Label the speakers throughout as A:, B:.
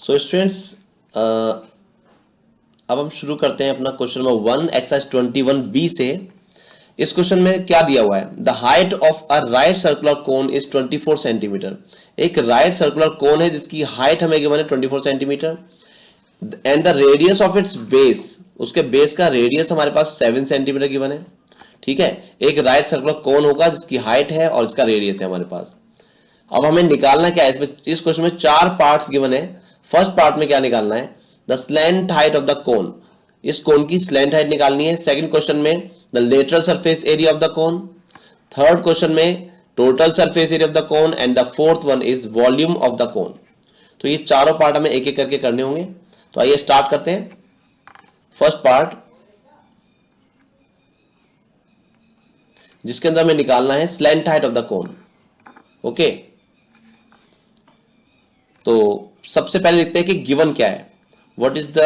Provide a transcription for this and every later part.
A: So students, अब हम शुरू करते हैं अपना क्वेश्चन नंबर 1 एक्सरसाइज 21B से। इस क्वेश्चन में क्या दिया हुआ है? The height of a right circular cone is 24 centimetre. एक राइट सर्कुलर कोन है जिसकी हाइट हमें गिवन है 24 centimetre and the radius of its base, उसके बेस का रेडियस हमारे पास 7 सेंटीमीटर गिवन है। ठीक है, एक राइट सर्कुलर कोन होगा जिसकी हाइट है और इसका रेडियस है हमारे पास। अब हमें निकालना क्या है इसमें? इस क्वेश्चन में 4 पार्ट्स गिवन है। फर्स्ट पार्ट में क्या निकालना है? The slant height of the cone, इस कोन की स्लैंट हाइट निकालनी है। सेकंड क्वेश्चन में the lateral surface area of the cone. Third question में total surface area of the cone and the fourth one is volume of the cone. तो ये चारों part हमें एक एक करके करने होंगे। तो आइए स्टार्ट करते हैं। फर्स्ट पार्ट जिसके अंदर हमें निकालना है slant height of the cone. Okay, तो सबसे पहले लिखते हैं कि गिवन क्या है। What is the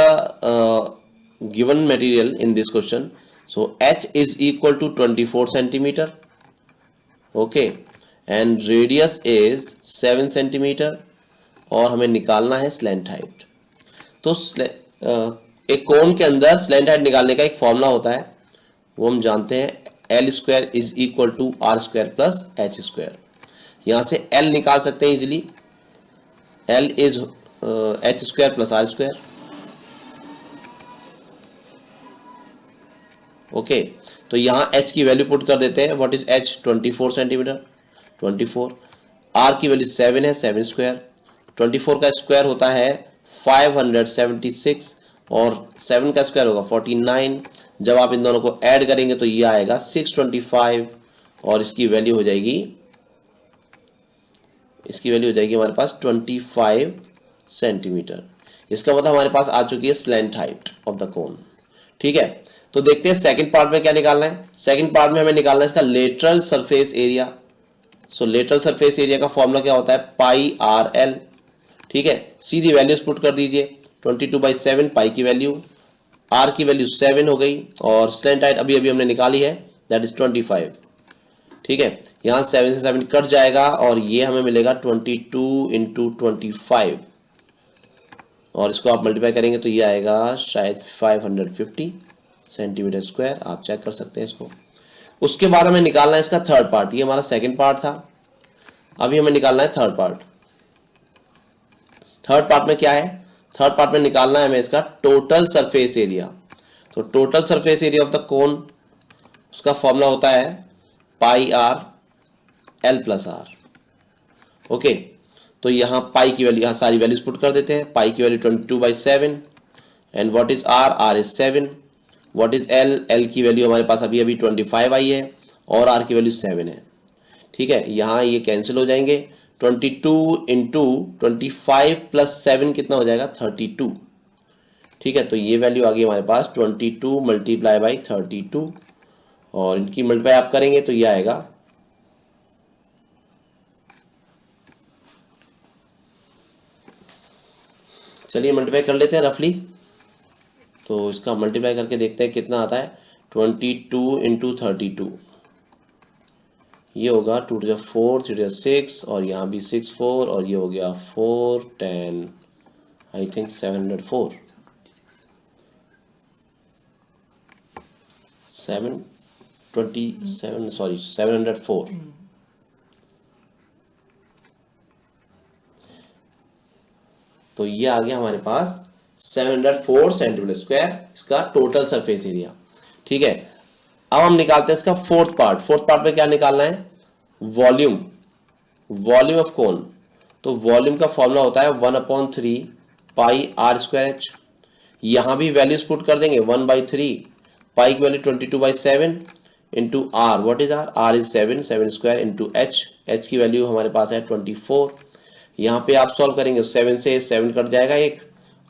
A: given material in this question? So h is equal to 24 centimetre, okay, and radius is 7 centimetre और हमें निकालना है स्लैंट हाइट। तो एक कोन के अंदर स्लैंट हाइट निकालने का एक फॉर्मूला होता है, वो हम जानते हैं, L square is equal to R square plus H square. यहां से एल निकाल सकते हैं easily, L is H square plus R square. Okay, तो यहां h की वैल्यू पुट कर देते हैं। What is h? 24 centimetre, 24। r की वैल्यू 7 है, 7 स्क्वायर। 24 का स्क्वायर होता है 576 और 7 का स्क्वायर होगा 49। जब आप इन दोनों को ऐड करेंगे तो ये आएगा 625 और इसकी वैल्यू हो जाएगी हमारे पास 25 सेंटीमीटर। इसका मतलब हमारे पास आ चुकी है स्लैंट हाइट ऑफ द कोन। ठीक है, तो देखते हैं सेकंड पार्ट में क्या निकालना है। सेकंड पार्ट में हमें निकालना है इसका लेटरल सरफेस एरिया। सो लेटरल सरफेस एरिया का फॉर्मूला क्या होता है? Pi r L. ठीक है, सीधी वैल्यूज पुट कर दीजिए। 22/7 पाई की वैल्यू, आर की वैल्यू 7 हो गई और स्लैंट हाइट अभी अभी हमने निकाली है, दैट इज 25। ठीक है, यहां 7 से 7 कट जाएगा और ये हमें मिलेगा 22 इंटू 25 और इसको आप मल्टीप्लाई करेंगे तो ये आएगा शायद 550 सेंटीमीटर स्क्वायर। आप चेक कर सकते हैं इसको। उसके बाद हमें निकालना है इसका थर्ड पार्ट। ये हमारा सेकंड पार्ट था, अभी हमें निकालना है थर्ड पार्ट। थर्ड पार्ट में क्या है? थर्ड पार्ट में निकालना है हमें इसका टोटल सरफेस एरिया। तो total surface area of the cone, उसका फॉर्मूला होता है pi r l plus r. Okay, तो यहां पाई की वैल्यू, यहां सारी वैल्यूज पुट कर देते हैं। पाई की value 22/7 and what is R? R is 7। What is L? L की वैल्यू हमारे पास अभी अभी 25 आई है और आर की वैल्यू 7 है। ठीक है, यहां ये कैंसिल हो जाएंगे। 22 इंटू 25 प्लस 7 कितना हो जाएगा? 32। ठीक है, तो ये वैल्यू आ गई हमारे पास 22 मल्टीप्लाई बाई 32 और इनकी मल्टीप्लाई आप करेंगे तो ये आएगा, चलिए मल्टीप्लाई कर लेते हैं रफली। तो इसका मल्टीप्लाई करके देखते हैं कितना आता है। 22 इंटू 32, ये होगा 2 to the 4, 3 to the 6 और यहाँ भी 6 4 और ये हो गया 4 10 आई थिंक 704 727 सॉरी 704। तो ये आ गया हमारे पास 704 सेंटीमीटर स्क्वायर इसका टोटल सरफेस एरिया। ठीक है, अब हम निकालते हैं इसका फोर्थ पार्ट। फोर्थ पार्ट में क्या निकालना है? वॉल्यूम, वॉल्यूम ऑफ कोन। तो वॉल्यूम का फॉर्मूला होता है 1/3 पाई आर स्क्वायर एच। यहां भी वैल्यूज पुट कर देंगे 1/3 पाई की value 22/7 into R. What is R? R is 7, 7 square into H. H की वैल्यू हमारे पास है 24। यहाँ पे आप सॉल्व करेंगे 7 से 7 कट जाएगा एक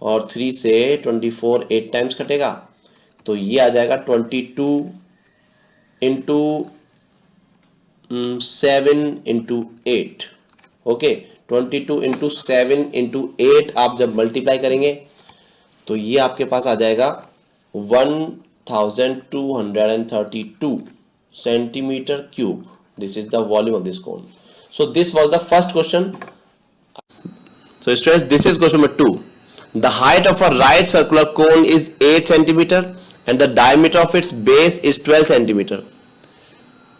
A: और 3 से 24 8 टाइम्स कटेगा तो ये आ जाएगा 22 into 7 into 8। Okay, 22 into 7 into 8 आप जब मल्टीप्लाई करेंगे तो ये आपके पास आ जाएगा 1232 centimetre cube. This is the volume of this cone. So this was the first question. So students, this is question number 2. The height of a right circular cone is 8 centimetre and the diameter of its base is 12 centimetre.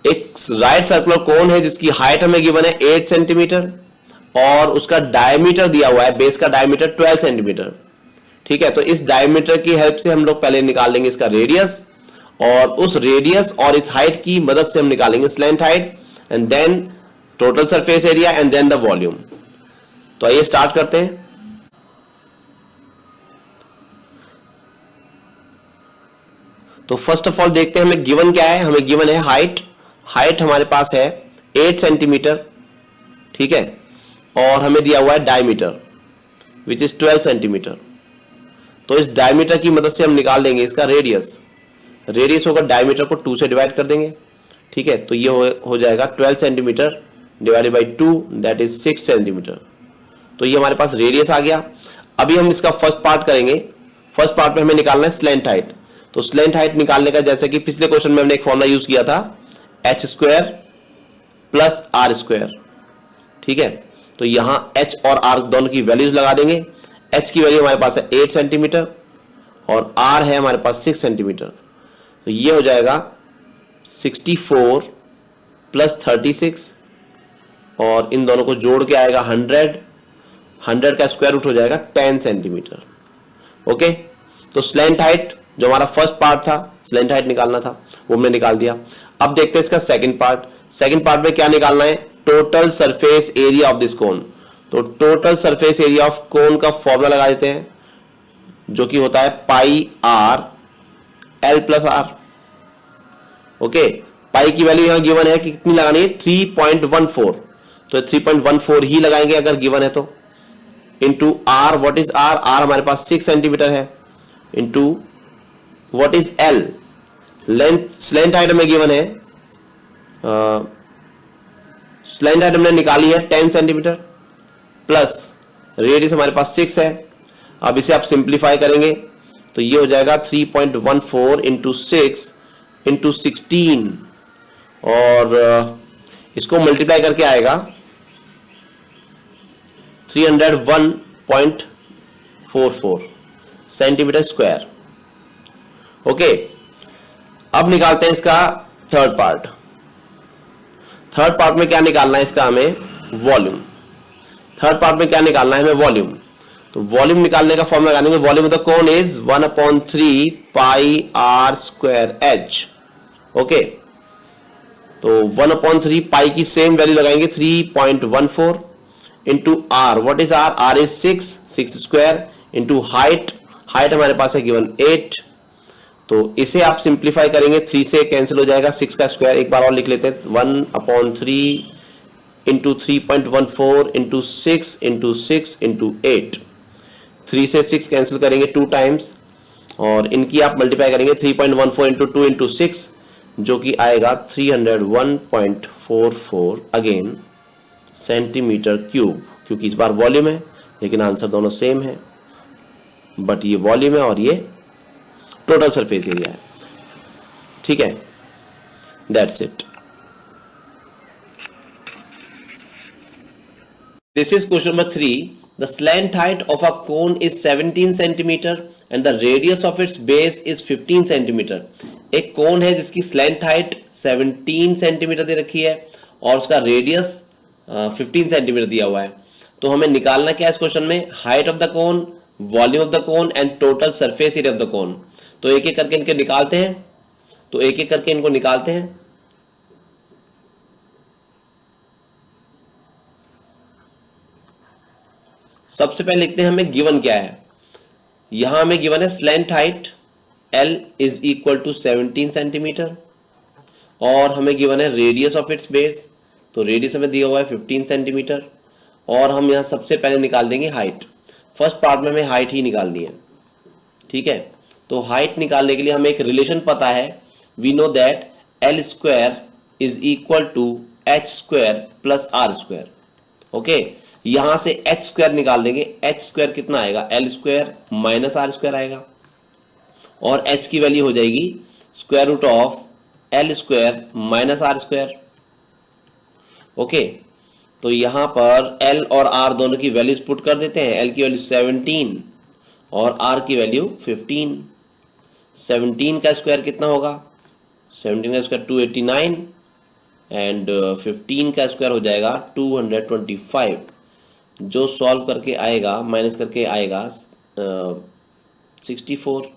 A: एक right circular cone है जिसकी height हमें given है 8 centimetre और उसका diameter दिया हुआ है, बेस का डायमीटर 12 सेंटीमीटर। ठीक है, तो इस डायमीटर की हेल्प से हम लोग पहले निकाल लेंगे इसका रेडियस, और उस रेडियस और इस हाइट की मदद से हम निकालेंगे slant height and then total surface area and then the volume. तो आइए स्टार्ट करते हैं। तो फर्स्ट ऑफ ऑल देखते हैं हमें गिवन क्या है। हमें गिवन है हाइट। हाइट हमारे पास है 8 सेंटीमीटर, ठीक है, और हमें दिया हुआ है डायमीटर विच इज 12 सेंटीमीटर। तो इस डायमीटर की मदद से हम निकाल देंगे इसका रेडियस। रेडियस होगा डायमीटर को 2 से डिवाइड कर देंगे, ठीक है, तो ये हो जाएगा 12 centimetre divided by 2 that is 6 centimetre. तो ये हमारे पास रेडियस आ गया। अभी हम इसका फर्स्ट पार्ट करेंगे। फर्स्ट पार्ट में हमें निकालना है स्लैंट हाइट। तो स्लैंट हाइट निकालने का जैसे कि पिछले क्वेश्चन में हमने एक फॉर्मूला यूज किया था h square plus R square, ठीक है। तो यहां h और r दोनों की वैल्यूज लगा देंगे। h की वैल्यू हमारे पास है 8 सेंटीमीटर और r है हमारे पास 6 सेंटीमीटर। तो ये हो जाएगा 64 प्लस 36 और इन दोनों को जोड़ के आएगा 100 का स्क्वायर रूट हो जाएगा 10 सेंटीमीटर। ओके, तो स्लैंट हाइट जो हमारा फर्स्ट पार्ट था, स्लैंट हाइट निकालना था, वो हमने निकाल दिया। अब देखते हैं इसका सेकंड पार्ट। सेकंड पार्ट में क्या निकालना है? Total surface area of this cone. तो total surface area of cone का फॉर्मूला लगा देते हैं जो कि होता है pi r l plus r. Okay, pi की वैल्यू यहां गिवन है कि कितनी लगानी है? 3.14। तो 3.14 ही लगाएंगे अगर गिवन है तो। Into R, what is R? R हमारे पास 6 सेंटीमीटर है। Into what is L? Length, slant height हमें गिवन है, स्लैंट हाइट हमने निकाली है 10 सेंटीमीटर प्लस रेडियस हमारे पास 6 है। अब इसे आप सिंप्लीफाई करेंगे तो ये हो जाएगा 3.14 इंटू 6 इंटू 16 और इसको मल्टीप्लाई करके आएगा 301.44 सेंटीमीटर स्क्वायर। ओके, अब निकालते हैं इसका थर्ड पार्ट। थर्ड पार्ट में क्या निकालना है इसका हमें? वॉल्यूम। थर्ड पार्ट में क्या निकालना है हमें? वॉल्यूम। तो वॉल्यूम निकालने का फॉर्मूला लगाएंगे। Volume of the cone is 1/3 pi are square H. Okay, तो 1/3 पाई की सेम वैल्यू लगाएंगे 3.14 into R, what is R? R is 6 square into height, height हमारे पास है गिवन 8। तो इसे आप सिंप्लीफाई करेंगे, 3 से कैंसिल हो जाएगा, 6 का स्क्वायर एक बार और लिख लेते हैं, 1/3 इंटू 3.14 इंटू 6 इंटू 6 इंटू 8। 3 से 6 कैंसिल करेंगे 2 टाइम्स और इनकी आप मल्टीप्लाई करेंगे 3.14 इंटू 2 इंटू 6 जो कि आएगा 301.44 अगेन सेंटीमीटर क्यूब, क्योंकि इस बार वॉल्यूम है लेकिन आंसर दोनों सेम है, बट ये वॉल्यूम है और ये टोटल सरफेस एरिया है। ठीक है, that's it. This is question number 3. The slant height of a cone is 17 centimeter and the radius of its base is 15 centimeter. एक कोन है जिसकी स्लैंट हाइट 17 सेंटीमीटर दे रखी है और उसका रेडियस 15 सेंटीमीटर दिया हुआ है। तो हमें निकालना क्या है इस क्वेश्चन में? Height of the cone, volume of the cone and total surface area of the cone. तो एक एक करके इनके निकालते हैं। तो एक एक करके इनको निकालते हैं। सबसे पहले लिखते हैं हमें गिवन क्या है। यहां हमें गिवन है slant height L is equal to 17 centimetre और हमें गिवन है रेडियस ऑफ इट्स बेस। तो रेडियस हमें दिया हुआ है 15 सेंटीमीटर और हम यहां सबसे पहले निकाल देंगे हाइट। फर्स्ट पार्ट में हमें हाइट ही निकालनी है। ठीक है, तो हाइट निकालने के लिए हमें एक रिलेशन पता है। We know that L square is equal to H square plus R square. Okay, यहां से h स्क्वायर निकाल देंगे। h स्क्वायर कितना आएगा? L square minus R square आएगा और h की वैल्यू हो जाएगी square root of L square minus R square. Okay, तो यहां पर L और R दोनों की वैल्यूज पुट कर देते हैं। L की वैल्यू 17 और r की वैल्यू 15। 17 का स्क्वायर कितना होगा? 17 का स्क्वायर 289 एंड 15 का स्क्वायर हो जाएगा 225, जो सॉल्व करके आएगा, माइनस करके आएगा 64,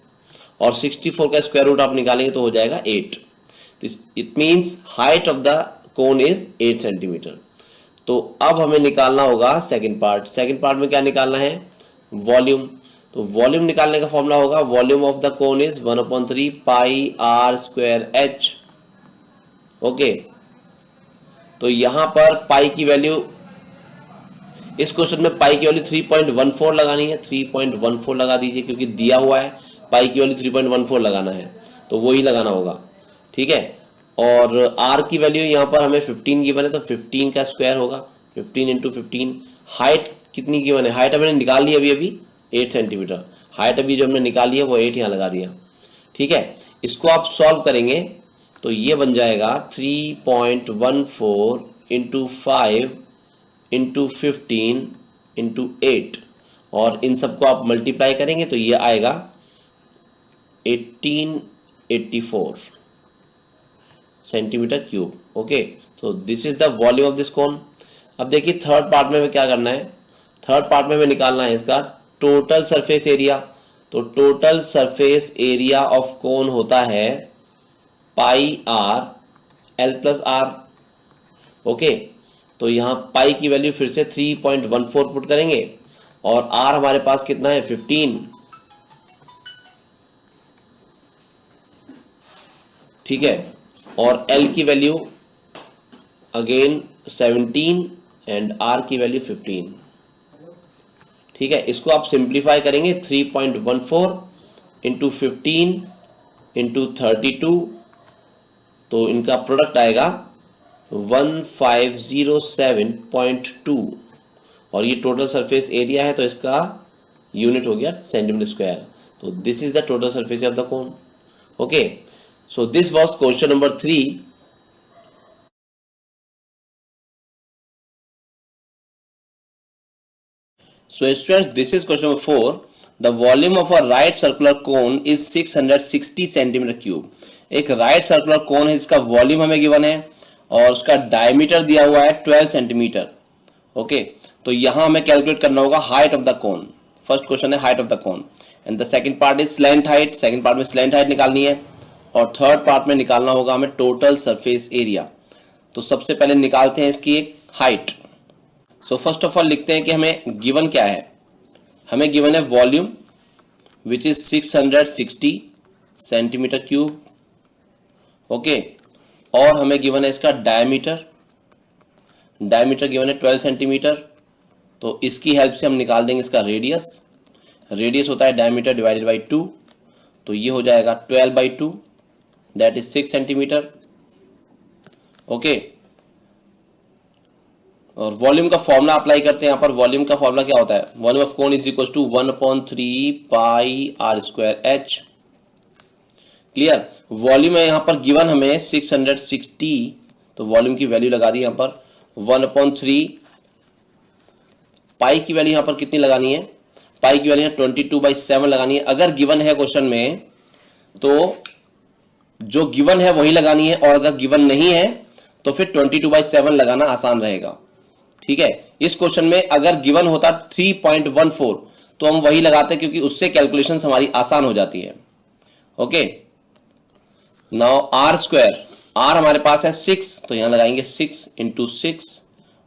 A: और 64 का स्क्वायर रूट आप निकालेंगे तो हो जाएगा 8। It means height of the cone is 8 centimetre. तो अब हमें निकालना होगा सेकंड पार्ट। सेकंड पार्ट में क्या निकालना है? वॉल्यूम। तो वॉल्यूम निकालने का फॉर्मूला होगा volume of the cone is 1/3 pi are square H. Okay, तो यहां पर पाई की वैल्यू, इस क्वेश्चन में पाई की वैल्यू 3.14 लगानी है। 3.14 लगा दीजिए, क्योंकि दिया हुआ है पाई की वैल्यू 3.14 लगाना है, तो वो ही लगाना होगा। ठीक है, और r की वैल्यू यहाँ पर हमें 15 गिवन है, तो 15 का स्क्वायर होगा 15 इंटू 15। हाइट कितनी गिवन है? हाइट हमने निकाल ली अभी 8 सेंटीमीटर। हाइट अभी जो हमने निकाली है वो 8 यहाँ लगा दिया। ठीक है, इसको आप सॉल्व करेंगे तो ये बन जाएगा 3.14 इंटू 5 इंटू 15 इंटू 8, और इन सबको आप मल्टीप्लाई करेंगे तो ये आएगा 1884 सेंटीमीटर क्यूब। ओके, तो this is the volume of this cone. अब देखिए थर्ड पार्ट में क्या करना है। थर्ड पार्ट में हमें निकालना है इसका टोटल सरफेस एरिया। तो total surface area of cone होता है pi r l plus r. Okay, तो यहां पाई की वैल्यू फिर से 3.14 पुट करेंगे, और आर हमारे पास कितना है? 15। ठीक है, और एल की वैल्यू अगेन 17 एंड आर की वैल्यू 15। ठीक है, इसको आप सिंप्लीफाई करेंगे 3.14 इंटू 15 इंटू 32, तो इनका प्रोडक्ट आएगा 1507.2, और ये टोटल सरफेस एरिया है, तो इसका यूनिट हो गया सेंटीमीटर स्क्वायर। तो this is the total surface of the cone. Okay, so this was question number 3। So students, this is question number 4. The volume of a right circular cone is 660 centimetre cube. एक right circular cone है जिसका volume हमें given है, और उसका diameter दिया हुआ है 12 सेंटीमीटर। ओके, तो यहां हमें कैलकुलेट करना होगा height of the cone. First question है height of the cone, and the second part is slant height. Second part में स्लैंट हाइट निकालनी है, और थर्ड पार्ट में निकालना होगा हमें टोटल सरफेस एरिया। तो सबसे पहले निकालते हैं इसकी एक height. So first of all लिखते हैं कि हमें गिवन क्या है। हमें गिवन है volume which is 660 centimetre cube. Okay, और हमें गिवन है इसका डायमीटर। डायमीटर गिवन है 12 सेंटीमीटर, तो इसकी हेल्प से हम निकाल देंगे इसका रेडियस। रेडियस होता है डायमीटर डिवाइडेड बाई 2, तो ये हो जाएगा 12/2, दैट इज 6 सेंटीमीटर। ओके, और वॉल्यूम का फॉर्मूला अप्लाई करते हैं। यहाँ पर वॉल्यूम का फॉर्मूला क्या होता है? Volume of cone is equal to 1/3 pi are square H. Clear? Volume है यहाँ पर गिवन हमें 660, तो वॉल्यूम की वैल्यू लगा दी यहाँ पर 1/3। पाई की वैल्यू यहाँ पर कितनी लगानी है? पाई की वैल्यू 22/7 लगानी है। अगर गिवन है क्वेश्चन में तो जो गिवन है वही लगानी है, और अगर गिवन नहीं है तो फिर 22/7 लगाना आसान रहेगा। ठीक है, इस क्वेश्चन में अगर गिवन होता 3.14 तो हम वही लगाते, क्योंकि उससे कैलकुलेशन हमारी आसान हो जाती है। Okay, now R square, R हमारे पास है 6, तो यहां लगाएंगे 6 इंटू 6,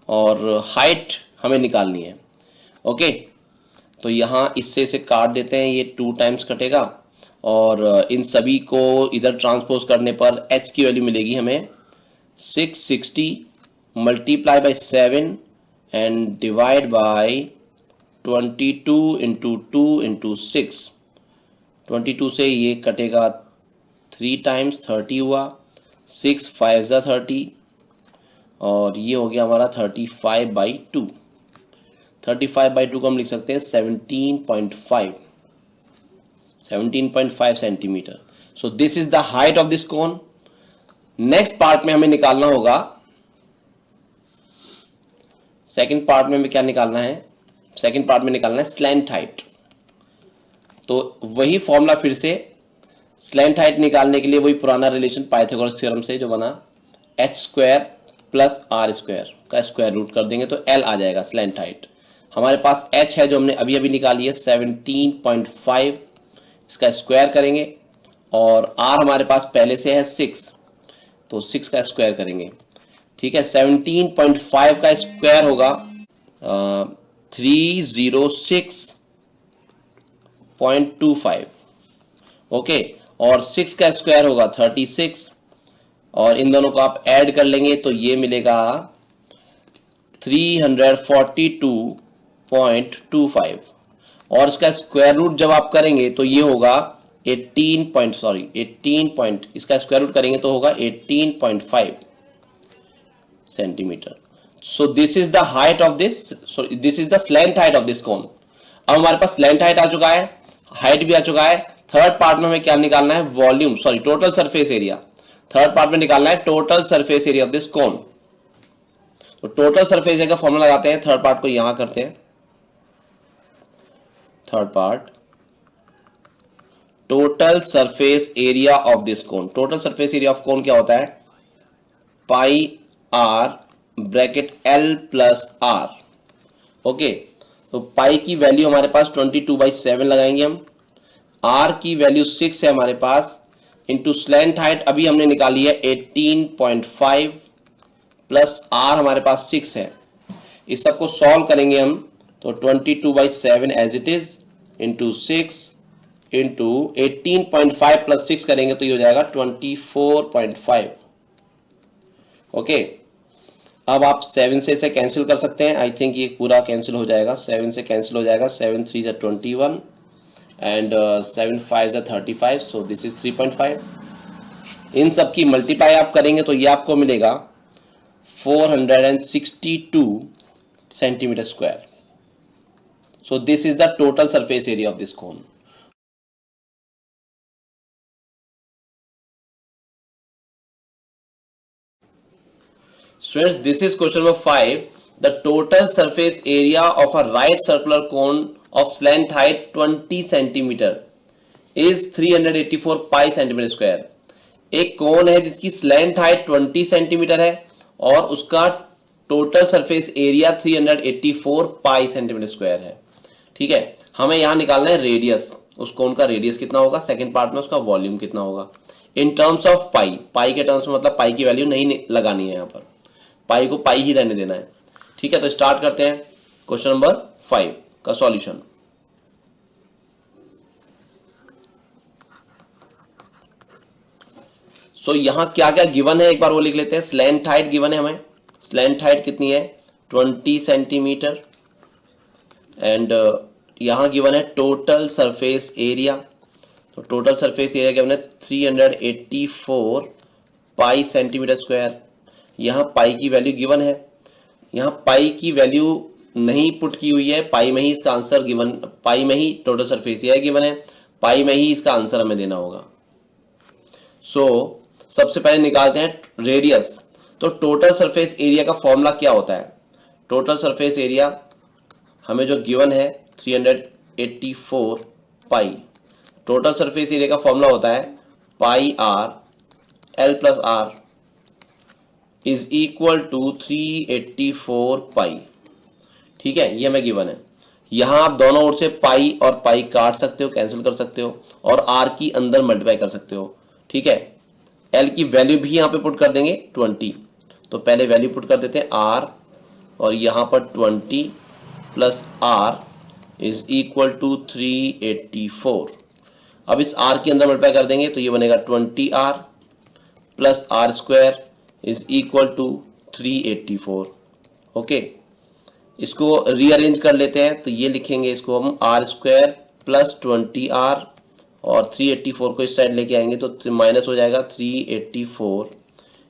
A: और हाइट हमें निकालनी है। ओके, तो यहां इससे से काट देते हैं, ये 2 टाइम्स कटेगा, और इन सभी को इधर ट्रांसपोज करने पर h की वैल्यू मिलेगी हमें 660 multiply by 7 and divide by 22 into 2 into 6। 22 से ये कटेगा 3 टाइम्स, 30 हुआ, 6 5 ज़ा 30, और ये हो गया हमारा 35/2। 35/2 को हम लिख सकते हैं 17.5 centimetre. So this is the height of this cone. Next part में हमें निकालना होगा, सेकंड पार्ट में हमें क्या निकालना है? सेकंड पार्ट में निकालना है स्लैंट हाइट। तो वही फॉर्मूला फिर से स्लैंट हाइट निकालने के लिए वही पुराना रिलेशन पाइथागोरस थ्योरम से जो बना h square plus R square का स्क्वायर रूट कर देंगे तो l आ जाएगा स्लैंट हाइट। हमारे पास h है जो हमने अभी अभी निकाली है 17.5, इसका स्क्वायर करेंगे और r हमारे पास पहले से है 6, तो 6 का स्क्वायर करेंगे। ठीक है, 17.5 का स्क्वायर होगा 306.25, ओके, और 6 का स्क्वायर होगा 36, और इन दोनों को आप ऐड कर लेंगे तो ये मिलेगा 342.25, और इसका स्क्वायर रूट जब आप करेंगे तो ये होगा 18 इसका स्क्वायर रूट करेंगे तो होगा 18.5 centimetre. So this is the height of this, so this is the slant height of this cone. अब हमारे पास स्लैंट हाइट आ चुका है, हाइट भी आ चुका है। थर्ड पार्ट में हमें क्या निकालना है, volume, sorry total surface area. Third part में निकालना है total surface area of this cone. तो टोटल सरफेस एरिया का फॉर्मूला लगाते हैं, थर्ड पार्ट को यहां करते हैं। Third part, total surface area of this cone. Total surface area of cone क्या होता है, pi r bracket l plus r. Okay, तो पाई की वैल्यू हमारे पास 22/7 लगाएंगे हम, आर की वैल्यू 6 है हमारे पास, इंटू स्लैंट हाइट अभी हमने निकाली है 18.5 प्लस आर हमारे पास 6 है। इस सबको सॉल्व करेंगे हम तो 22/7 as it is into 6 into 18.5 plus 6 करेंगे तो ये हो जाएगा 24.5। ओके, अब आप 7 से इसे कैंसिल कर सकते हैं। आई थिंक ये पूरा कैंसिल हो जाएगा, 7 से कैंसिल हो जाएगा, 7 3 is 21 and 7 5 is 35, so this is 3.5। इन सब की मल्टीप्लाई आप करेंगे तो ये आपको मिलेगा 462 centimetre square. So this is the total surface area of this cone. Students, this is question number 5. The total surface area of a right circular cone of slant height 20 centimeter is 384 pi centimeter square. एक कोन है जिसकी slant height 20 centimetre है और उसका total surface area 384 पाई centimetre square है। ठीक है, हमें यहां निकालना है रेडियस, उस कोन का रेडियस कितना होगा, सेकंड पार्ट में उसका वॉल्यूम कितना होगा इन टर्म्स ऑफ पाई। पाई के टर्म्स में मतलब पाई की वैल्यू नहीं लगानी है, यहाँ पर पाई को पाई ही रहने देना है। ठीक है, तो स्टार्ट करते हैं क्वेश्चन नंबर 5 का सॉल्यूशन। सो यहां क्या क्या गिवन है एक बार वो लिख लेते हैं। स्लैंट हाइट गिवन है हमें, स्लैंट हाइट कितनी है 20 सेंटीमीटर, एंड यहां गिवन है टोटल सरफेस एरिया। तो टोटल सरफेस एरिया गिवन है 384 पाई सेंटीमीटर स्क्वायर। यहाँ पाई की वैल्यू गिवन है, यहाँ पाई की वैल्यू नहीं पुट की हुई है, पाई में ही इसका आंसर गिवन, पाई में ही टोटल सरफेस एरिया गिवन है, पाई में ही इसका आंसर हमें देना होगा। सो सबसे पहले निकालते हैं रेडियस। तो टोटल सरफेस एरिया का फॉर्मूला क्या होता है, टोटल सरफेस एरिया हमें जो गिवन है 384 पाई, टोटल सरफेस एरिया का फॉर्मूला होता है pi r l plus are is equal to 384 pi. ठीक है, ये हमें गिवन है। यहां आप दोनों ओर से पाई और पाई काट सकते हो, कैंसिल कर सकते हो, और आर की अंदर मल्टीप्लाई कर सकते हो। ठीक है, एल की वैल्यू भी यहां पे पुट कर देंगे 20। तो पहले वैल्यू पुट कर देते हैं आर, और यहां पर 20 plus are is equal to 384। अब इस आर के अंदर मल्टीप्लाई कर देंगे तो ये बनेगा 20r plus R square is equal to 384। Okay, इसको रीअरेंज कर लेते हैं तो ये लिखेंगे इसको हम आर स्क्वायर प्लस 20r और 384 को इस साइड लेके आएंगे तो माइनस हो जाएगा 384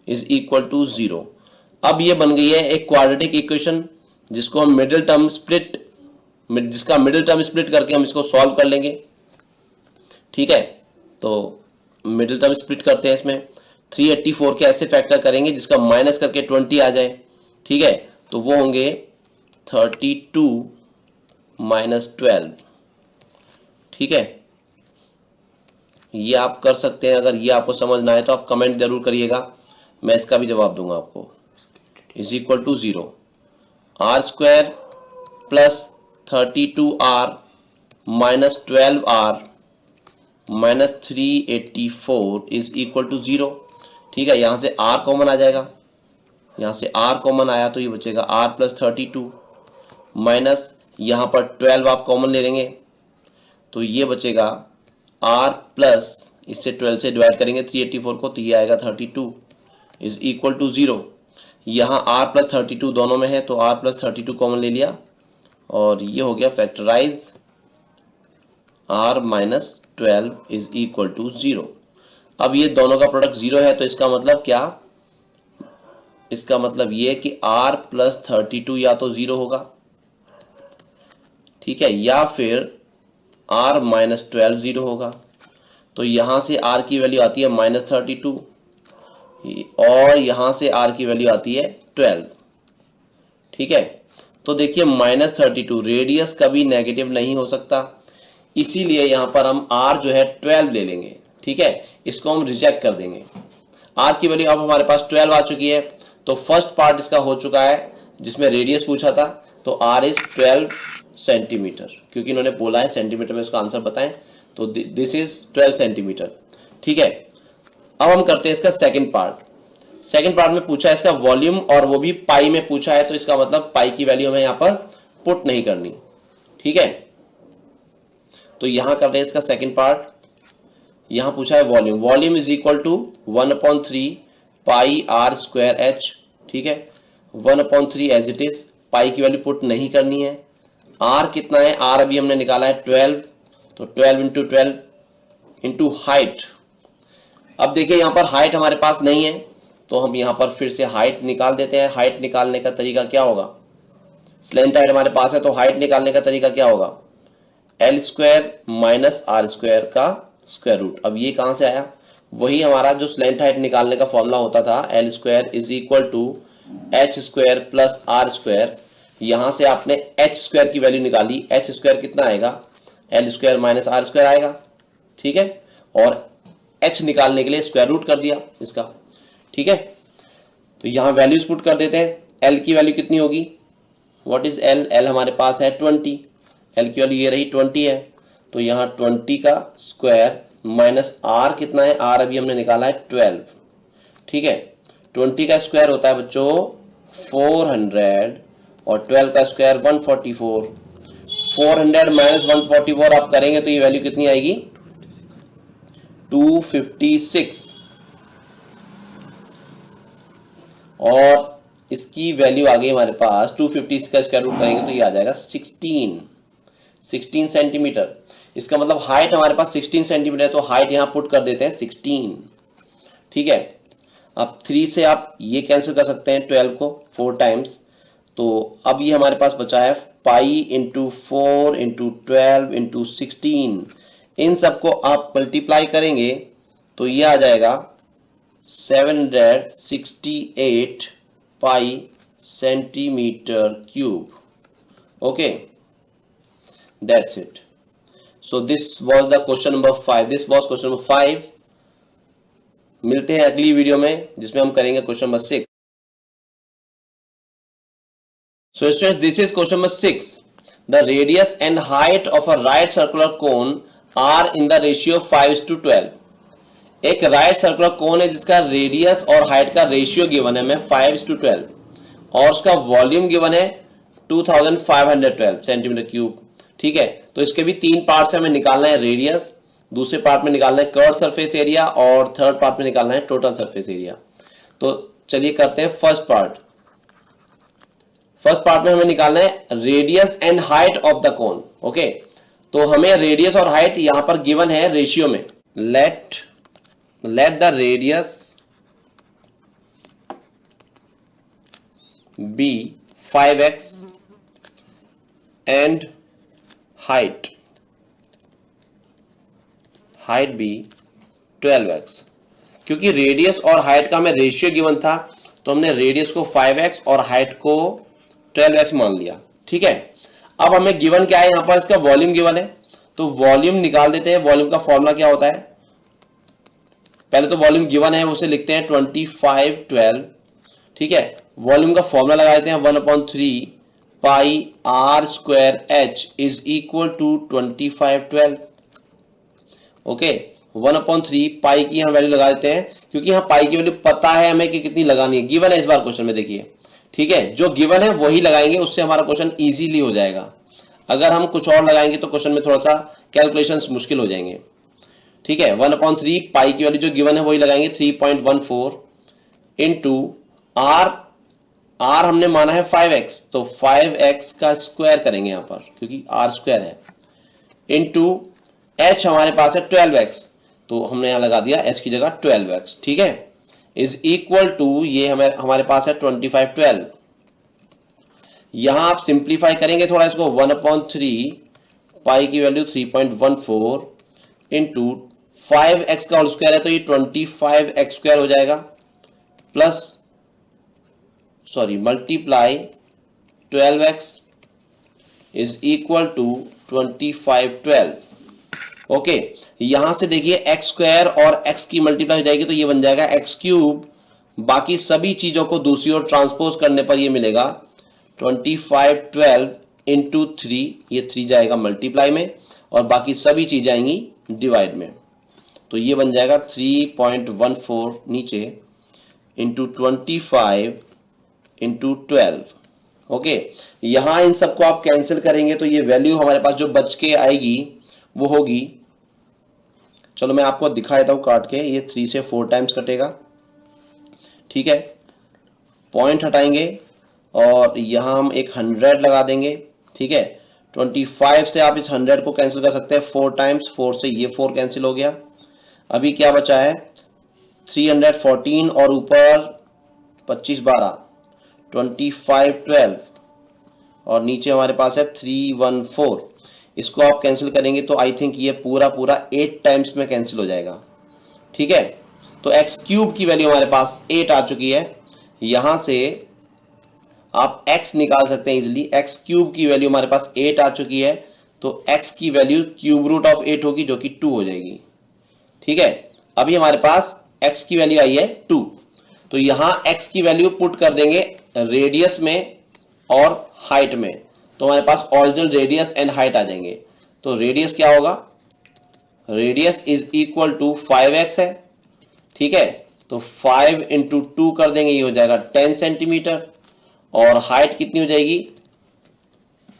A: इज इक्वल टू 0। अब ये बन गई है एक क्वाड्रेटिक इक्वेशन जिसको हम मिडिल टर्म स्प्लिट, जिसका मिडिल टर्म स्प्लिट करके हम इसको सॉल्व कर लेंगे। ठीक है, तो मिडिल टर्म स्प्लिट करते हैं, इसमें 384 के ऐसे फैक्टर करेंगे जिसका माइनस करके 20 आ जाए। ठीक है, तो वो होंगे 32 - 12। ठीक है, ये आप कर सकते हैं। अगर ये आपको समझ ना आए तो आप कमेंट जरूर करिएगा, मैं इसका भी जवाब दूंगा आपको। Is equal to 0, R square plus 32r minus 12r minus 384 is equal to 0। ठीक है, यहां से r कॉमन आ जाएगा, यहां से r कॉमन आया तो ये बचेगा r प्लस 32 माइनस यहां पर 12 आप कॉमन ले लेंगे तो ये बचेगा r प्लस, इससे 12 से डिवाइड करेंगे 384 को तो ये आएगा 32 इज इक्वल टू 0। यहाँ r प्लस 32 दोनों में है तो r प्लस 32 कॉमन ले लिया और ये हो गया factorise r minus 12 is equal to 0। अब ये दोनों का प्रोडक्ट 0 है तो इसका मतलब क्या, इसका मतलब ये कि r प्लस 32 या तो 0 होगा, ठीक है, या फिर r माइनस 12 0 होगा। तो यहां से r की वैल्यू आती है माइनस 32 और यहां से r की वैल्यू आती है 12। ठीक है, तो देखिए माइनस 32 रेडियस कभी नेगेटिव नहीं हो सकता, इसीलिए यहां पर हम r जो है 12 ले लेंगे। ठीक है, इसको हम रिजेक्ट कर देंगे। r की वैल्यू अब हमारे पास 12 आ चुकी है तो फर्स्ट पार्ट इसका हो चुका है जिसमें रेडियस पूछा था, तो r इज 12 सेंटीमीटर, क्योंकि इन्होंने बोला है सेंटीमीटर में इसका आंसर बताएं, तो दिस इज 12 सेंटीमीटर। ठीक है, अब हम करते हैं इसका सेकंड पार्ट। सेकंड पार्ट में पूछा है इसका वॉल्यूम और वो भी पाई में पूछा है, तो इसका मतलब पाई की वैल्यू हमें यहाँ पर पुट नहीं करनी। ठीक है, तो यहां कर रहे हैं इसका सेकंड पार्ट। यहां पूछा है volume, volume is equal to 1/3 pi r square h। ठीक है, 1/3 एज इट इज, पाई की वैल्यू पुट नहीं करनी है। r कितना है, r अभी हमने निकाला है 12, तो 12 इंटू 12 इंटू हाइट। अब देखिए यहां पर हाइट हमारे पास नहीं है तो हम यहां पर फिर से हाइट निकाल देते हैं। हाइट निकालने का तरीका क्या होगा, स्लेंथ हाइट हमारे पास है तो हाइट निकालने का तरीका क्या होगा, L square minus R square का स्क्वायर रूट। अब ये कहां से आया, वही हमारा जो स्लेंथ हाइट निकालने का फॉर्मूला होता था, L square is equal to H square plus R square. यहां से आपने एच स्क्वायर की वैल्यू निकाली, एच स्क्वायर कितना आएगा, L square minus R square आएगा। ठीक है, और एच निकालने के लिए स्क्वायर रूट कर दिया इसका। ठीक है, तो यहां वैल्यूज पुट कर देते हैं। एल की वैल्यू कितनी होगी, व्हाट इज एल, एल हमारे पास है 20, एल की वैल्यू ये रही 20 है, तो यहां 20 का स्क्वायर माइनस आर कितना है, आर अभी हमने निकाला है 12। ठीक है, 20 का स्क्वायर होता है बच्चों 400 और 12 का स्क्वायर 144। 400 माइनस 144 आप करेंगे तो ये वैल्यू कितनी आएगी, 256, और इसकी वैल्यू आ गई हमारे पास 250 का स्क्वायर रूट करेंगे तो ये आ जाएगा 16 सेंटीमीटर। इसका मतलब हाइट हमारे पास 16 सेंटीमीटर है तो हाइट यहां पुट कर देते हैं 16। ठीक है, अब 3 से आप ये कैंसिल कर सकते हैं 12 को 4 टाइम्स, तो अब ये हमारे पास बचा है पाई इंटू 4 इंटू 12 इंटू 16। इन सबको आप मल्टीप्लाई करेंगे तो ये आ जाएगा 768 पाई centimetre cube. Okay, that's it. So this was the question number 5, this was question number 5। मिलते हैं अगली वीडियो में जिसमें हम करेंगे question number 6। So students, this is question number 6. The radius and height of a right circular cone are in the ratio 5:12. एक right circular cone है जिसका रेडियस और हाइट का रेशियो गिवन है हमें 5:12 और उसका वॉल्यूम गिवन है 2512 सेंटीमीटर क्यूब। ठीक है, तो इसके भी 3 पार्ट से हमें निकालना है रेडियस, दूसरे पार्ट में निकालना है कर्व सरफेस एरिया और थर्ड पार्ट में निकालना है टोटल सरफेस एरिया। तो चलिए करते हैं फर्स्ट पार्ट। फर्स्ट पार्ट में हमें निकालना है radius and height of the cone. Okay, तो हमें रेडियस और हाइट यहां पर गिवन है रेशियो में। Let the radius be 5x and height be 12x। क्योंकि रेडियस और हाइट का हमें रेशियो गिवन था तो हमने रेडियस को 5x और हाइट को 12x मान लिया। ठीक है, अब हमें गिवन क्या है, यहां पर इसका वॉल्यूम गिवन है तो वॉल्यूम निकाल देते हैं। वॉल्यूम का फॉर्मूला क्या होता है, पहले तो वॉल्यूम गिवन है उसे लिखते हैं 2512, ठीक है। वॉल्यूम का फॉर्मूला लगा देते हैं 1/3 pi are square h is equal to 2512। Okay, 1/3 pi की यहाँ वैल्यू लगा देते हैं, क्योंकि यहाँ पाई की वैल्यू पता है हमें कि कितनी लगानी है, गिवन है इस बार क्वेश्चन में, देखिए, ठीक है। जो गिवन है वही लगाएंगे, उससे हमारा क्वेश्चन इजीली हो जाएगा। अगर हम कुछ और लगाएंगे तो क्वेश्चन में थोड़ा सा कैलकुलेशंस मुश्किल हो जाएंगे, ठीक है। 1/3 पाई की वैल्यू जो गिवन है वही लगाएंगे, 3.14 इंटू आर, आर हमने माना है 5x, तो 5x का स्क्वायर करेंगे यहां पर क्योंकि आर स्क्वायर है, इंटू h हमारे पास है 12x, तो हमने यहां लगा दिया h की जगह 12x, ठीक है, इज इक्वल टू ये हमारे पास है 2512। यहां आप सिंप्लीफाई करेंगे थोड़ा इसको, 1/3 पाई की वैल्यू 3.14 इंटू 5x का होल स्क्वायर है तो ये 25x स्क्वायर हो जाएगा, plus multiply 12x is equal to 2512। Okay, यहां से देखिए x स्क्वायर और x की मल्टीप्लाई हो जाएगी तो ये बन जाएगा x क्यूब, बाकी सभी चीजों को दूसरी ओर ट्रांसपोज करने पर ये मिलेगा 2512 इंटू 3, ये 3 जाएगा मल्टीप्लाई में और बाकी सभी चीजें आएंगी डिवाइड में, तो ये बन जाएगा 3.14 नीचे इंटू 25 इंटू 12। ओके, यहां इन सबको आप कैंसिल करेंगे तो ये वैल्यू हमारे पास जो बच के आएगी वो होगी, चलो मैं आपको दिखा देता हूं काट के, ये 3 से 4 टाइम्स कटेगा, ठीक है। पॉइंट हटाएंगे और यहां हम एक 100 लगा देंगे, ठीक है। 25 से आप इस 100 को कैंसिल कर सकते हैं 4 टाइम्स, 4 से ये 4 कैंसिल हो गया। अभी क्या बचा है 314 और ऊपर 25 12 2512 और नीचे हमारे पास है 314, इसको आप कैंसिल करेंगे तो आई थिंक ये पूरा 8 टाइम्स में कैंसिल हो जाएगा, ठीक है। तो एक्स क्यूब की वैल्यू हमारे पास 8 आ चुकी है, यहां से आप x निकाल सकते हैं इजिली, एक्स क्यूब की वैल्यू हमारे पास 8 आ चुकी है, तो x की वैल्यू क्यूब रूट ऑफ 8 होगी जो कि 2 हो जाएगी, ठीक है। अभी हमारे पास x की वैल्यू आई है 2, तो यहां x की वैल्यू पुट कर देंगे रेडियस में और हाइट में, तो हमारे पास ओरिजिनल रेडियस एंड हाइट आ जाएंगे। तो रेडियस क्या होगा, radius is equal to 5x है, ठीक है, तो 5 इंटू 2 कर देंगे, ये हो जाएगा 10 सेंटीमीटर, और हाइट कितनी हो जाएगी,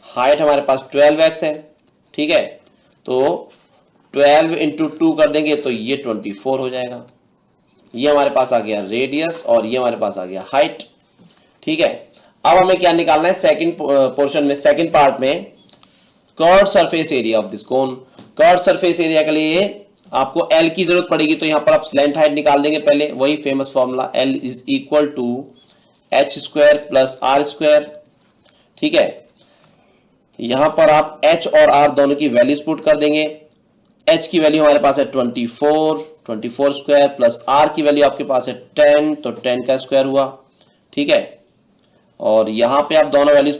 A: हाइट हमारे पास 12x है, ठीक है, तो 12 इंटू 2 कर देंगे तो ये 24 हो जाएगा। ये हमारे पास आ गया रेडियस और ये हमारे पास आ गया हाइट, ठीक है। अब हमें क्या निकालना है सेकंड पोर्शन में, सेकंड पार्ट में, curved surface area of this cone. Curved surface area के लिए आपको L की जरूरत पड़ेगी, तो यहां पर आप स्लैंट हाइट निकाल देंगे पहले, वही famous formula L is equal to h square plus r square, ठीक है। यहां पर आप h और r दोनों की वैल्यूज पुट कर देंगे, h की वैल्यू हमारे पास है 24 स्क्वायर प्लस r की वैल्यू आपके पास है 10, तो 10 का स्क्वायर हुआ, ठीक है। और यहां पे आप दोनों वैल्यूज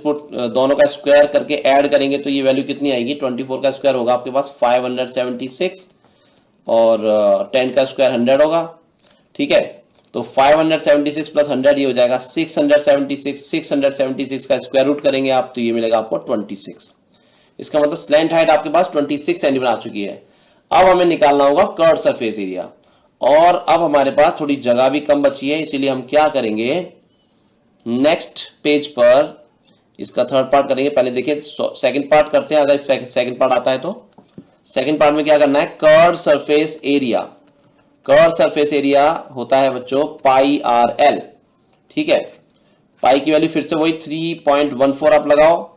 A: दोनों का स्क्वायर करके ऐड करेंगे तो ये वैल्यू कितनी आएगी, 24 का स्क्वायर होगा आपके पास 576 और 10 का स्क्वायर 100 होगा, ठीक है। तो 576 प्लस 100 ये हो जाएगा 676 का स्क्वायर रूट करेंगे आप तो ये मिलेगा आपको 26। इसका मतलब स्लैंट हाइट आपके पास 26 सेंटीमीटर आ चुकी है। अब हमें निकालना होगा कर्व्ड सरफेस एरिया, और अब हमारे पास थोड़ी जगह भी कम बची है, इसीलिए हम क्या करेंगे, नेक्स्ट पेज पर इसका थर्ड पार्ट करेंगे। पहले देखिए सेकंड पार्ट करते हैं, अगर इस सेकंड पार्ट आता है तो सेकंड पार्ट में क्या करना है, curved surface area. Curved surface area होता है बच्चों पाई आर एल, ठीक है। पाई की वैल्यू फिर से वही 3.14 आप लगाओ,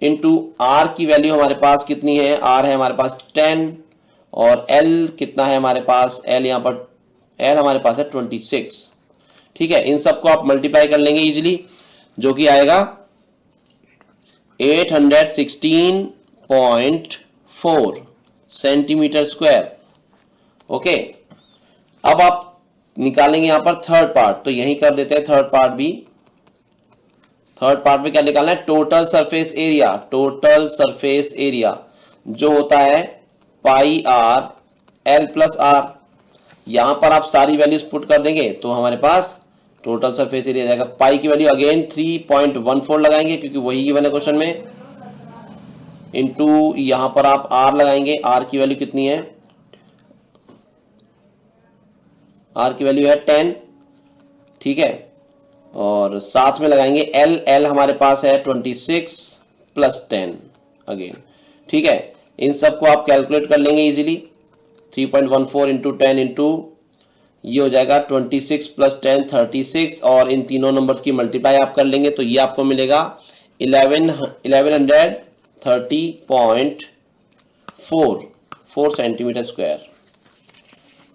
A: इंटू आर की वैल्यू हमारे पास कितनी है, आर है हमारे पास 10 और एल कितना है हमारे पास, एल यहां पर एल हमारे पास है 26, ठीक है। इन सबको आप मल्टीप्लाई कर लेंगे इजीली, जो कि आएगा 816.4 सेंटीमीटर स्क्वायर, ओके। अब आप निकालेंगे यहां पर थर्ड पार्ट, तो यही कर देते हैं थर्ड पार्ट भी। थर्ड पार्ट में क्या निकालना है, total surface area. Total surface area जो होता है pi r l plus are. यहां पर आप सारी वैल्यूज पुट कर देंगे तो हमारे पास टोटल सरफेस एरिया जाएगा। पाई की वैल्यू अगेन 3.14 लगाएंगे क्योंकि वही गिवन है क्वेश्चन में, इनटू यहां पर आप आर लगाएंगे। आर की वैल्यू कितनी है, आर की वैल्यू है 10, ठीक है, और साथ में लगाएंगे एल। एल हमारे पास है 26 प्लस 10 अगेन, ठीक है। इन सबको आप कैलकुलेट कर लेंगे इजीली। 3.14 इंटू 10 इंटू ये हो जाएगा 26 प्लस 10 36, और इन तीनों नंबर्स की मल्टीप्लाई आप कर लेंगे तो ये आपको मिलेगा 1130.4 centimetre square.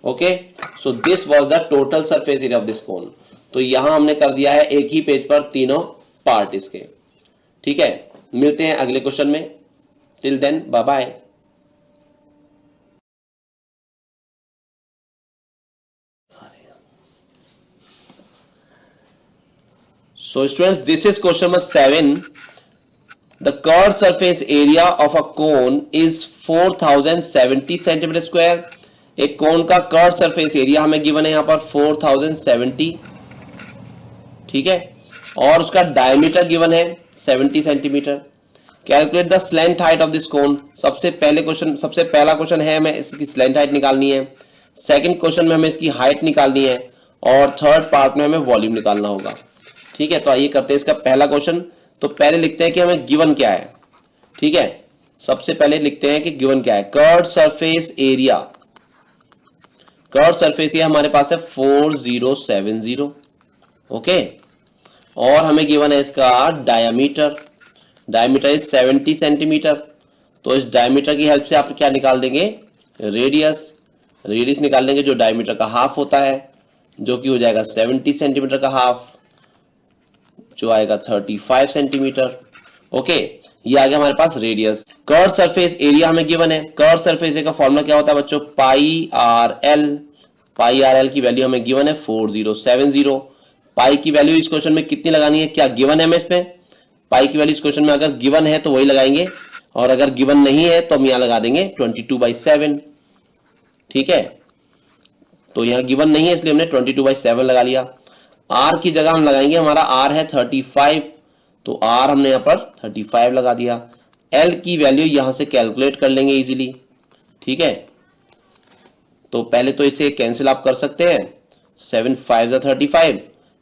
A: Okay, so this was the total surface area of this cone. तो यहां हमने कर दिया है एक ही पेज पर तीनों पार्ट इसके, ठीक है। मिलते हैं अगले क्वेश्चन में, till then bye bye. So students, this is question number 7. The curved surface area of a cone is 4070 centimetre square. एक कोन का कर्व सरफेस एरिया हमें गिवन है यहाँ पर 4070, ठीक है, और उसका डायमीटर गिवन है 70 centimetre. Calculate the slant height of this cone. सबसे पहला क्वेश्चन है हमें इसकी स्लैंट हाइट निकालनी है, सेकंड क्वेश्चन में हमें इसकी हाइट निकालनी है, और थर्ड पार्ट में हमें वॉल्यूम निकालना होगा, ठीक है। तो आइए करते हैं इसका पहला क्वेश्चन। तो पहले लिखते हैं कि हमें गिवन क्या है, ठीक है। सबसे पहले लिखते हैं कि गिवन क्या है। Curved surface area, curved surface area हमारे पास है 4070, ओके, और हमें गिवन है इसका डायमीटर, डायमीटर इज 70 सेंटीमीटर। तो इस डायमीटर की हेल्प से आप क्या निकाल देंगे, रेडियस, रेडियस निकाल देंगे जो डायमीटर का हाफ होता है, जो कि हो जाएगा 70 सेंटीमीटर का हाफ, जो आएगा 35 सेंटीमीटर। ओके, ये आ गया हमारे पास रेडियस। कर्व सरफेस एरिया हमें गिवन है। कर्व सरफेस एरिया का फॉर्मूला क्या होता है बच्चों, पाई आर एल। पाई आर एल की वैल्यू हमें गिवन है 4070। पाई की वैल्यू इस क्वेश्चन में कितनी लगानी है, क्या गिवन है हमें इसमें, पाई की वैल्यू इस क्वेश्चन में अगर गिवन है तो वही लगाएंगे, और अगर गिवन नहीं है तो हम यहाँ लगा देंगे 22/7, ठीक है। तो यहाँ गिवन नहीं है इसलिए हमने 22/7 लगा लिया। आर की जगह हम लगाएंगे, हमारा आर है 35, तो आर हमने यहाँ पर 35 लगा दिया। एल की वैल्यू यहां से कैलकुलेट कर लेंगे इजीली, ठीक है। तो पहले तो इसे कैंसिल आप कर सकते हैं, 7 5 35,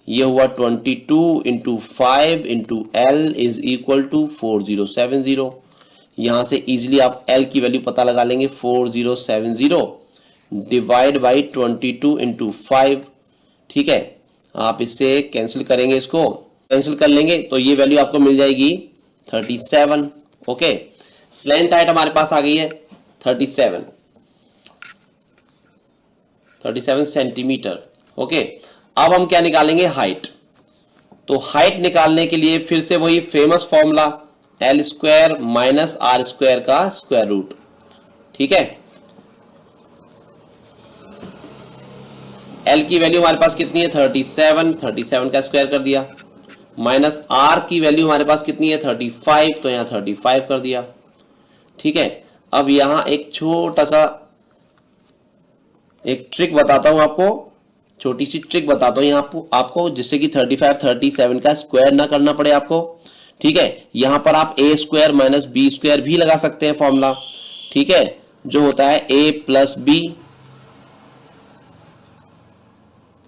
A: ये हुआ 22 into 5 into L is equal to 4070। यहां से इजीली आप एल की वैल्यू पता लगा लेंगे, 4070 डिवाइड बाई 22 इंटू 5, ठीक है। आप इससे कैंसिल करेंगे, इसको कैंसिल कर लेंगे तो ये वैल्यू आपको मिल जाएगी 37, ओके। स्लैंट हाइट हमारे पास आ गई है 37 सेंटीमीटर, ओके। अब हम क्या निकालेंगे, हाइट। तो हाइट निकालने के लिए फिर से वही famous formula, L square minus R square का स्क्वायर रूट, ठीक है। एल की वैल्यू हमारे पास कितनी है 37 का स्क्वायर कर दिया, माइनस आर की वैल्यू हमारे पास कितनी है 35, तो यहाँ 35 कर दिया, ठीक है। अब यहाँ एक छोटा सा एक ट्रिक बताता हूं आपको, छोटी सी ट्रिक बताता हूं यहाँ आपको, जिससे कि 35 37 का स्क्वायर ना करना पड़े आपको, ठीक है। यहां पर आप ए स्क्वायर माइनस बी स्क्वायर भी लगा सकते हैं फॉर्मूला, ठीक है, जो होता है ए प्लस बी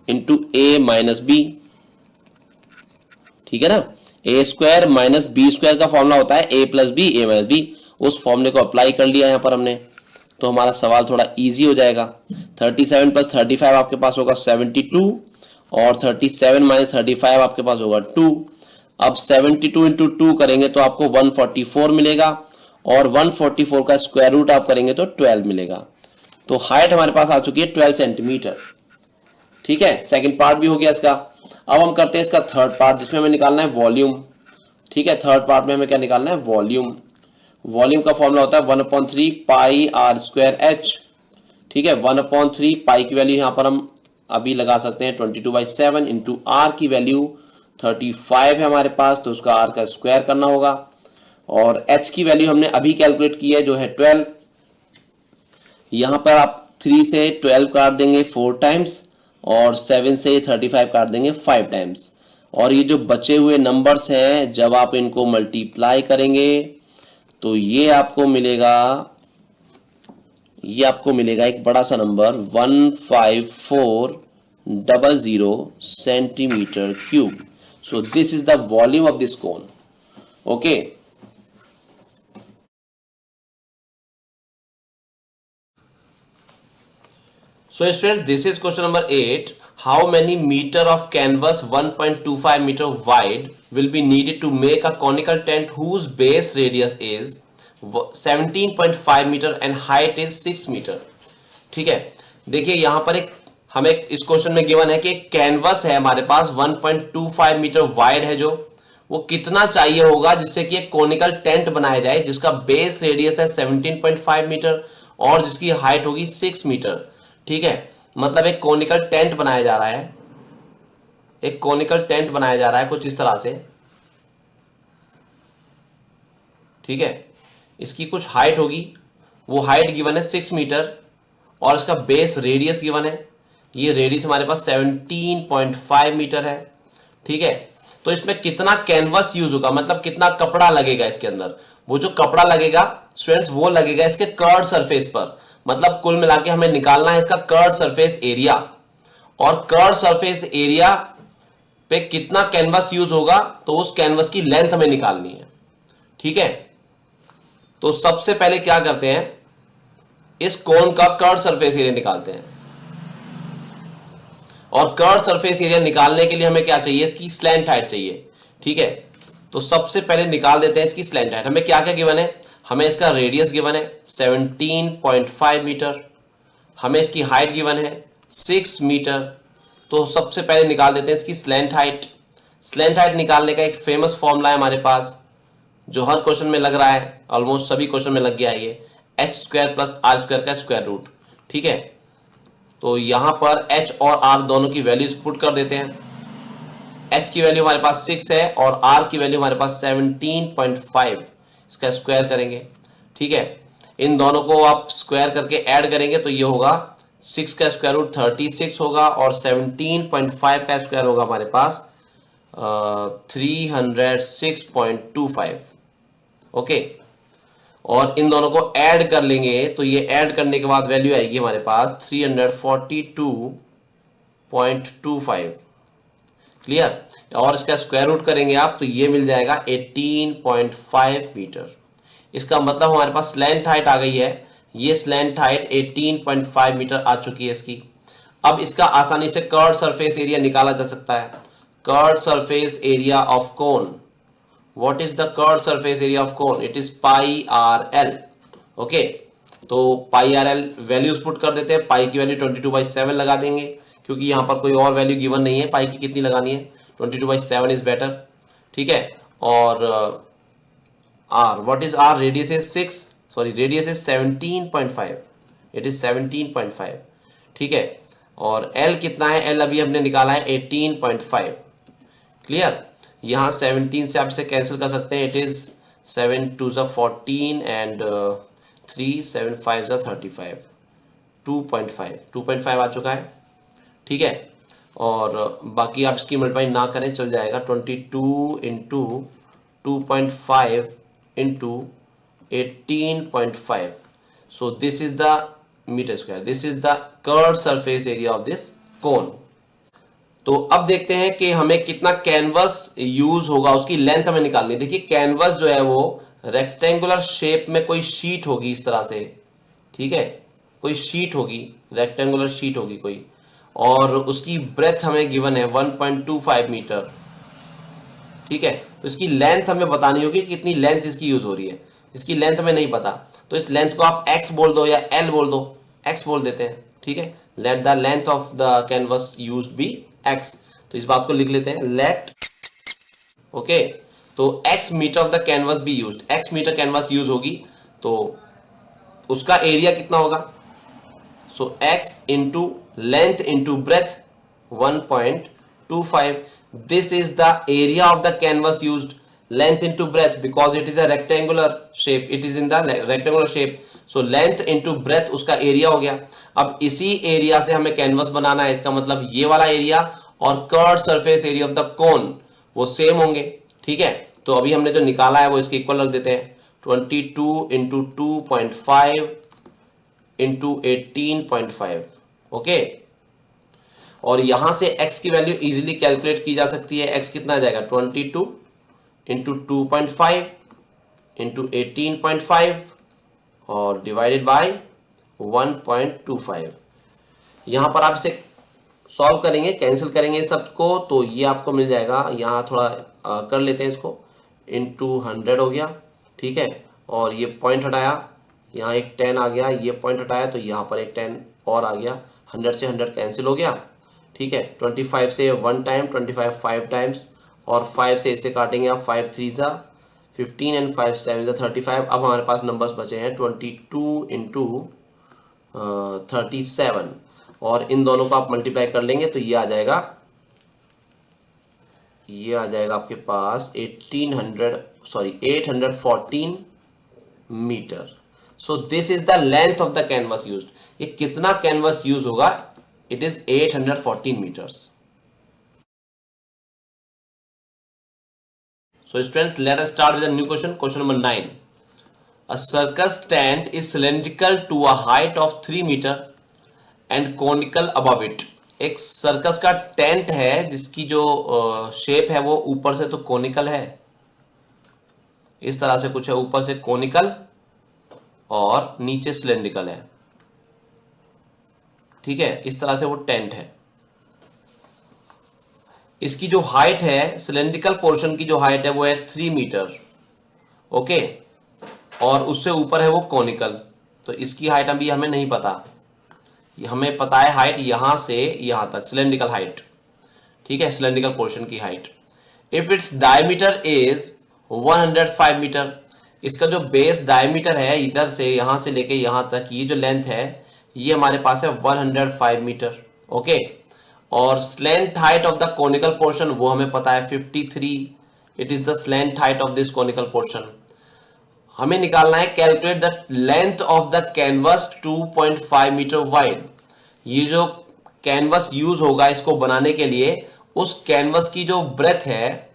A: इंटू ए माइनस बी, ठीक है ना। ए स्क्वायर माइनस बी स्क्वायर का फॉर्मूला होता है ए प्लस बी ए माइनस बी। उस फॉर्मूले को अप्लाई कर लिया यहां पर हमने, तो हमारा सवाल थोड़ा इजी हो जाएगा। 37 प्लस 35 आपके पास होगा 72, और 37 माइनस 35 आपके पास होगा 2। अब 72 इंटू 2 करेंगे तो आपको 144 मिलेगा, और 144 का स्क्वायर रूट आप करेंगे तो 12 मिलेगा। तो हाइट हमारे पास आ चुकी है 12 सेंटीमीटर, ठीक है। सेकंड पार्ट भी हो गया इसका। अब हम करते हैं इसका थर्ड पार्ट, जिसमें हमें निकालना है वॉल्यूम, ठीक है। थर्ड पार्ट में हमें क्या निकालना है, वॉल्यूम। वॉल्यूम का फॉर्मूला होता है 1/3 पाई आर स्क्वायर एच, ठीक है। 1/3 पाई की वैल्यू यहां पर हम अभी लगा सकते हैं 22/7 इंटू आर की वैल्यू 35 है हमारे पास, तो उसका आर का स्क्वायर करना होगा, और एच की वैल्यू हमने अभी कैलकुलेट की है जो है 12। यहां पर आप 3 से 12 काट देंगे 4 टाइम्स और 7 से 35 काट देंगे 5 टाइम्स। और ये जो बचे हुए नंबर्स हैं जब आप इनको मल्टीप्लाई करेंगे तो ये आपको मिलेगा एक बड़ा सा number 15400 centimetre cube. So this is the volume of this cone. Okay, so student, this is question number 8. How many meter of canvas 1.25 meter wide will be needed to make a conical tent whose base radius is 17.5 meter and height is 6 meter? ठीक है, देखिए यहां पर हमें इस question में given है कि एक कैनवस है हमारे पास 1.25 मीटर वाइड है, जो वो कितना चाहिए होगा जिससे कि एक कोनिकल टेंट बनाया जाए जिसका बेस रेडियस है 17.5 मीटर और जिसकी हाइट होगी 6 मीटर। ठीक है, मतलब एक कोनिकल टेंट बनाया जा रहा है, एक कोनिकल टेंट बनाया जा रहा है कुछ इस तरह से। ठीक है, इसकी कुछ हाइट होगी, वो हाइट गिवन है 6 मीटर और इसका बेस रेडियस गिवन है, ये रेडियस हमारे पास 17.5 मीटर है। ठीक है, तो इसमें कितना कैनवस यूज होगा, मतलब कितना कपड़ा लगेगा इसके अंदर। वो जो कपड़ा लगेगा स्टूडेंट्स वो लगेगा इसके कर्व सरफेस पर, मतलब कुल मिला के हमें निकालना है इसका कर्व सरफेस एरिया, और कर्व सरफेस एरिया पे कितना कैनवस यूज होगा तो उस कैनवस की लेंथ हमें निकालनी है। ठीक है, तो सबसे पहले क्या करते हैं, इस कोन का कर्व सरफेस एरिया निकालते हैं, और कर्व सरफेस एरिया निकालने के लिए हमें क्या चाहिए, इसकी स्लैंट हाइट चाहिए। ठीक है, तो सबसे पहले निकाल देते हैं इसकी स्लैंट हाइट। हमें क्या क्या गिवन है, हमें इसका रेडियस गिवन है 17.5 मीटर, हमें इसकी हाइट गिवन है 6 मीटर। तो सबसे पहले निकाल देते हैं इसकी स्लैंट हाइट। स्लैंट हाइट निकालने का एक फेमस फॉर्मूला है हमारे पास जो हर क्वेश्चन में लग रहा है, ऑलमोस्ट सभी क्वेश्चन में लग गया है, ये h² + r² का स्क्वायर रूट। ठीक है, तो यहां पर h और r दोनों की वैल्यूज पुट कर देते हैं। h की वैल्यू हमारे पास 6 है और r की वैल्यू हमारे पास 17.5, इसका स्क्वायर करेंगे। ठीक है, इन दोनों को आप स्क्वायर करके ऐड करेंगे तो ये होगा 6 का स्क्वायर रूट 36 होगा और 17.5 का स्क्वायर होगा हमारे पास 306.25। ओके, और इन दोनों को ऐड कर लेंगे तो ये ऐड करने के बाद वैल्यू आएगी हमारे पास 342.25। क्लियर, और इसका स्क्वायर रूट करेंगे आप तो ये मिल जाएगा 18.5 मीटर। इसका मतलब हमारे पास स्लैंट हाइट आ गई है, ये स्लैंट हाइट 18.5 मीटर आ चुकी है इसकी। अब इसका आसानी से कर्व सरफेस एरिया निकाला जा सकता है। Curve surface area of cone, what is the curved surface area of cone? It is pi r l। Okay, तो पाई आर एल वैल्यूज पुट कर देते हैं। पाई की वैल्यू 22/7 लगा देंगे क्योंकि यहाँ पर कोई और वैल्यू गिवन नहीं है। पाई की कितनी लगानी है, 22/7 इज बेटर। ठीक है, और R, what is R, radius is 6, sorry radius is 17.5, it is 17.5। ठीक है, और एल कितना है, एल अभी हमने निकाला है 18.5। क्लियर, यहाँ 17 से आप इसे कैंसिल कर सकते हैं, इट इज 7 2 14 एंड 3 7 5 35, 2.5 आ चुका है। ठीक है, और बाकी आप इसकी मल्टीप्लाई ना करें चल जाएगा, 22 into 2.5 into 18.5। So this is the metre square, this is the curve surface area of this cone. तो अब देखते हैं कि हमें कितना कैनवस यूज होगा, उसकी लेंथ हमें निकालनी है। देखिए कैनवस जो है वो रेक्टेंगुलर शेप में कोई शीट होगी इस तरह से। ठीक है, कोई शीट होगी, रेक्टेंगुलर शीट होगी कोई, और उसकी ब्रेथ हमें गिवन है 1.25 मीटर। ठीक है, तो इसकी लेंथ हमें बतानी होगी कितनी लेंथ इसकी यूज हो रही है। इसकी लेंथ हमें नहीं पता, तो इस लेंथ को आप x बोल दो या l बोल दो, x बोल देते हैं। ठीक है, let the length of the canvas used be x। तो इस बात को लिख लेते हैं, लेट, ओके, तो x metre of the canvas be used, x metre canvas use होगी तो उसका एरिया कितना होगा, so x into length into breadth 1.25। this is the area of the canvas used, length into breadth, because it is a rectangular shape, it is in the rectangular shape, so length into breath उसका area हो गया। अब इसी area से हमें canvas बनाना है, इसका मतलब ये वाला एरिया और curved surface area of the कोन वो सेम होंगे। ठीक है, तो अभी हमने जो निकाला है वो इसके इक्वल रख देते हैं। 22 इंटू 2.5 इंटू 18.5। ओके, और यहां से x की वैल्यू इजीली कैलकुलेट की जा सकती है। x कितना आ जाएगा 22 इंटू 2.5 इंटू 18.5 और डिवाइडेड बाय 1.25। यहां पर आप इसे सॉल्व करेंगे, कैंसिल करेंगे सबको, तो ये आपको मिल जाएगा। यहाँ थोड़ा कर लेते हैं इसको, इंटू 100 हो गया। ठीक है, और ये पॉइंट हटाया, यहाँ एक 10 आ गया, ये पॉइंट हटाया तो यहाँ पर एक 10 और आ गया। 100 से 100 कैंसिल हो गया। ठीक है, 25 से 1 टाइम, 25 5 टाइम्स, और 5 से इसे काटेंगे आप, 5 3 जा 15 एंड 5 7 जा 35। अब हमारे पास नंबर्स बचे हैं 22 इंटू 37, और इन दोनों को आप मल्टीप्लाई कर लेंगे तो ये आ जाएगा आपके पास 814 metre. So this is the length of the canvas used. ये कितना कैनवस यूज होगा, it is 814 metres. So students, let us start with a new question. Question number 9. A circus tent is cylindrical to a height of 3 meter and conical above it. एक circus का tent है जिसकी जो shape है वो ऊपर से तो कोनिकल है, इस तरह से कुछ है, ऊपर से कोनिकल और नीचे सिलेंड्रिकल है। ठीक है, इस तरह से वो टेंट है। इसकी जो हाइट है, सिलेंड्रिकल पोर्शन की जो हाइट है वो है 3 मीटर। ओके, और उससे ऊपर है वो कोनिकल, तो इसकी हाइट अभी हमें नहीं पता। हमें पता है हाइट यहां से यहां तक, सिलेंड्रिकल हाइट। ठीक है, सिलेंड्रिकल पोर्शन की height. If its diameter is 105 metre, इसका जो बेस डायमीटर है इधर से यहां से लेके यहां तक, ये जो लेंथ है ये हमारे पास है 105 मीटर। ओके, और slant height of the conical portion वो हमें पता है 53। It is the slant height of this conical portion. हमें निकालना है calculate the length of the canvas 2.5 metre wide. ये जो कैनवस यूज होगा इसको बनाने के लिए, उस कैनवस की जो ब्रेथ है,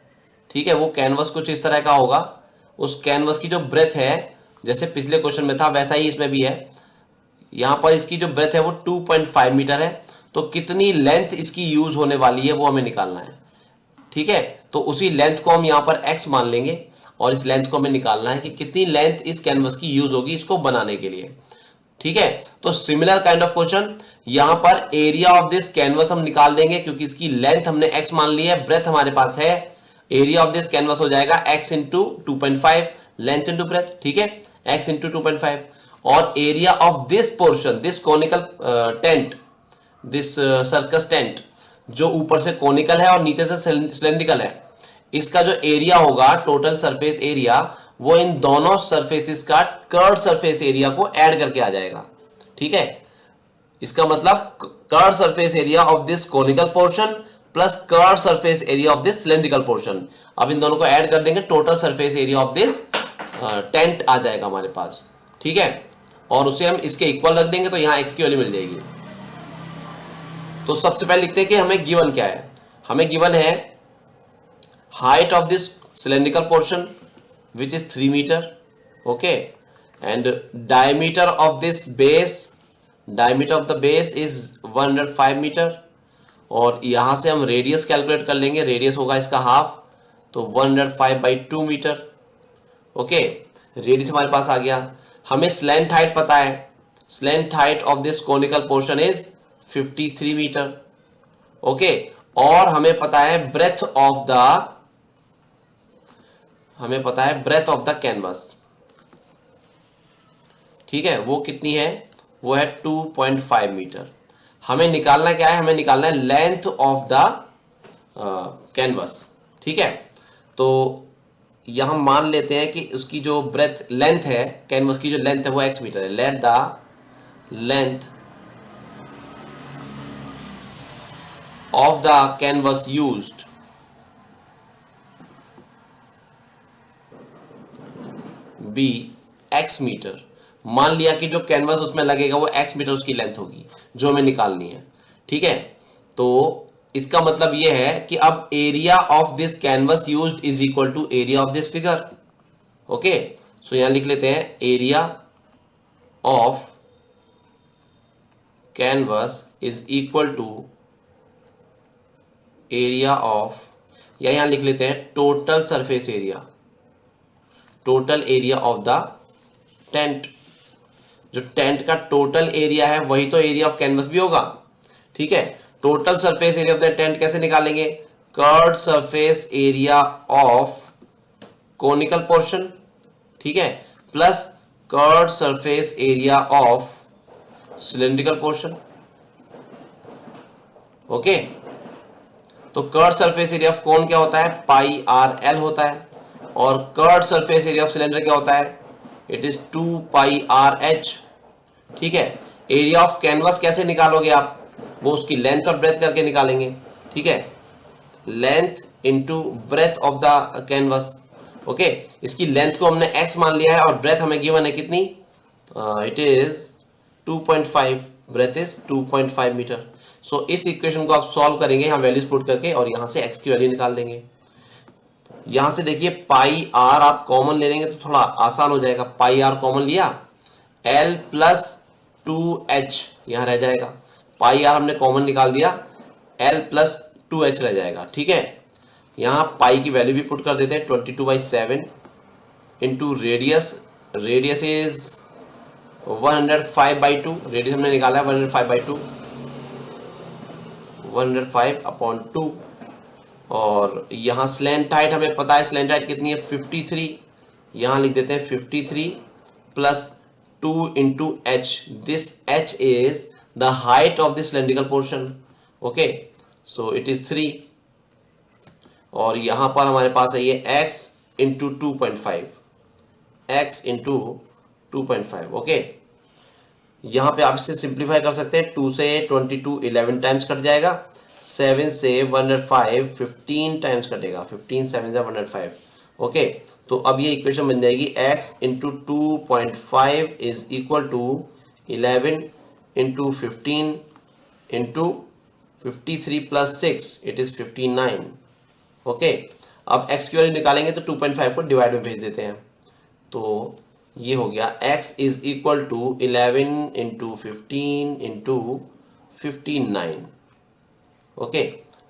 A: ठीक है, वो कैनवस कुछ इस तरह का होगा। उस कैनवस की जो ब्रेथ है, जैसे पिछले क्वेश्चन में था वैसा ही इसमें भी है। यहां पर इसकी जो ब्रेथ है वो 2.5 मीटर है, तो कितनी लेंथ इसकी यूज होने वाली है वो हमें निकालना है। ठीक है, तो उसी लेंथ को हम यहां पर x मान लेंगे और इस लेंथ को हमें निकालना है कि कितनी लेंथ इस कैनवस की यूज होगी इसको बनाने के लिए। ठीक है, तो सिमिलर काइंड ऑफ क्वेश्चन, यहां पर एरिया ऑफ दिस कैनवस हम निकाल देंगे क्योंकि इसकी लेंथ हमने x मान ली है, ब्रेथ हमारे पास है। एरिया ऑफ दिस कैनवस हो जाएगा x into 2.5, length into breath. ठीक है, x इंटू 2.5, और area of this portion, this conical tent, this circus tent, जो ऊपर से कोनिकल है और नीचे से सिलेंड्रिकल है, इसका जो एरिया होगा, टोटल सरफेस एरिया, वो इन दोनों सरफेसेस का कर्व सरफेस एरिया को ऐड करके आ जाएगा। ठीक है, इसका मतलब curve surface area of this conical portion plus curve surface area of this cylindrical portion. अब इन दोनों को ऐड कर देंगे, total surface area of this tent आ जाएगा हमारे पास। ठीक है, और उसे हम इसके इक्वल रख देंगे तो यहां x की वैल्यू मिल जाएगी। तो सबसे पहले लिखते हैं कि हमें गिवन क्या है। हमें गिवन है height of this cylindrical portion which is 3 metre. Okay, and diameter of this base, diameter of the base is 105 metre, और यहां से हम रेडियस कैलकुलेट कर लेंगे, रेडियस होगा इसका हाफ, तो 105/2 मीटर। ओके, रेडियस हमारे पास आ गया। हमें स्लैंट हाइट पता है, slant height of this conical portion is 53 metre. Okay, और हमें पता है ब्रेथ ऑफ द, हमें पता है ब्रेथ ऑफ द कैनवस। ठीक है, वो कितनी है, वो है 2.5 मीटर। हमें निकालना क्या है, हमें निकालना है लेंथ ऑफ द कैनवस। ठीक है, तो यहां मान लेते हैं कि उसकी जो ब्रेथ लेंथ है, कैनवस की जो लेंथ है वो x मीटर है। Let the length of the canvas used be x meter मान लिया कि जो कैनवस उसमें लगेगा वो x मीटर उसकी लेंथ होगी जो हमें निकालनी है, ठीक है। तो इसका मतलब ये है कि अब area of this canvas used is equal to area of this figure. Okay, so यहां लिख लेते हैं area of canvas is equal to area of, या यहां लिख लेते हैं total surface area, total area of the tent. जो टेंट का टोटल एरिया है वही तो एरिया ऑफ कैनवस भी होगा, ठीक है। Total surface area of the tent कैसे निकालेंगे, curved surface area of conical portion, ठीक है, plus curved surface area of cylindrical portion. Okay, तो curved surface area of cone क्या होता है, पाई आर एल होता है, और curved surface area of cylinder क्या होता है, it is 2 pi r h, ठीक है। एरिया ऑफ कैनवस कैसे निकालोगे आप, वो उसकी लेंथ और ब्रेथ करके निकालेंगे, ठीक है, length into breadth of the canvas. Okay, इसकी लेंथ को हमने x मान लिया है और ब्रेथ हमें गिवन है कितनी, it is 2.5, breadth is 2.5 metre. So इस इक्वेशन को आप सॉल्व करेंगे यहाँ वैल्यूज पुट करके और यहाँ से x की वैल्यू निकाल देंगे। यहां से देखिए पाई आर आप कॉमन ले लेंगे तो थोड़ा आसान हो जाएगा, पाई आर कॉमन लिया, L प्लस 2H यहां रह जाएगा, पाई आर हमने कॉमन निकाल दिया, L प्लस 2H रह जाएगा, ठीक है। यहां पाई की वैल्यू भी पुट कर देते हैं 22/7 into radius, radius is 105/2, radius हमने निकाला है 105/2, 105/2, और यहाँ स्लैंट हाइट हमें पता है, स्लैंट हाइट कितनी है 53, यहाँ लिख देते हैं 53 plus 2 into H, this H is the height of this cylindrical portion. Okay, so it is 3, और यहाँ पर हमारे पास है ये x into 2.5, x into 2.5। Okay, यहाँ पे आप इसे सिंप्लीफाई कर सकते हैं, 2 से 22 11 टाइम्स कट जाएगा, 7 से 105 15 टाइम्स कटेगा, 15 7 से 105। ओके, तो अब ये इक्वेशन बन जाएगी x into 2.5 is equal to 11 into 15 into 53 plus 6, it is 59। Okay, अब x की वैल्यू निकालेंगे तो 2.5 को डिवाइड में भेज देते हैं, तो ये हो गया x is equal to 11 into 15 into 59, okay,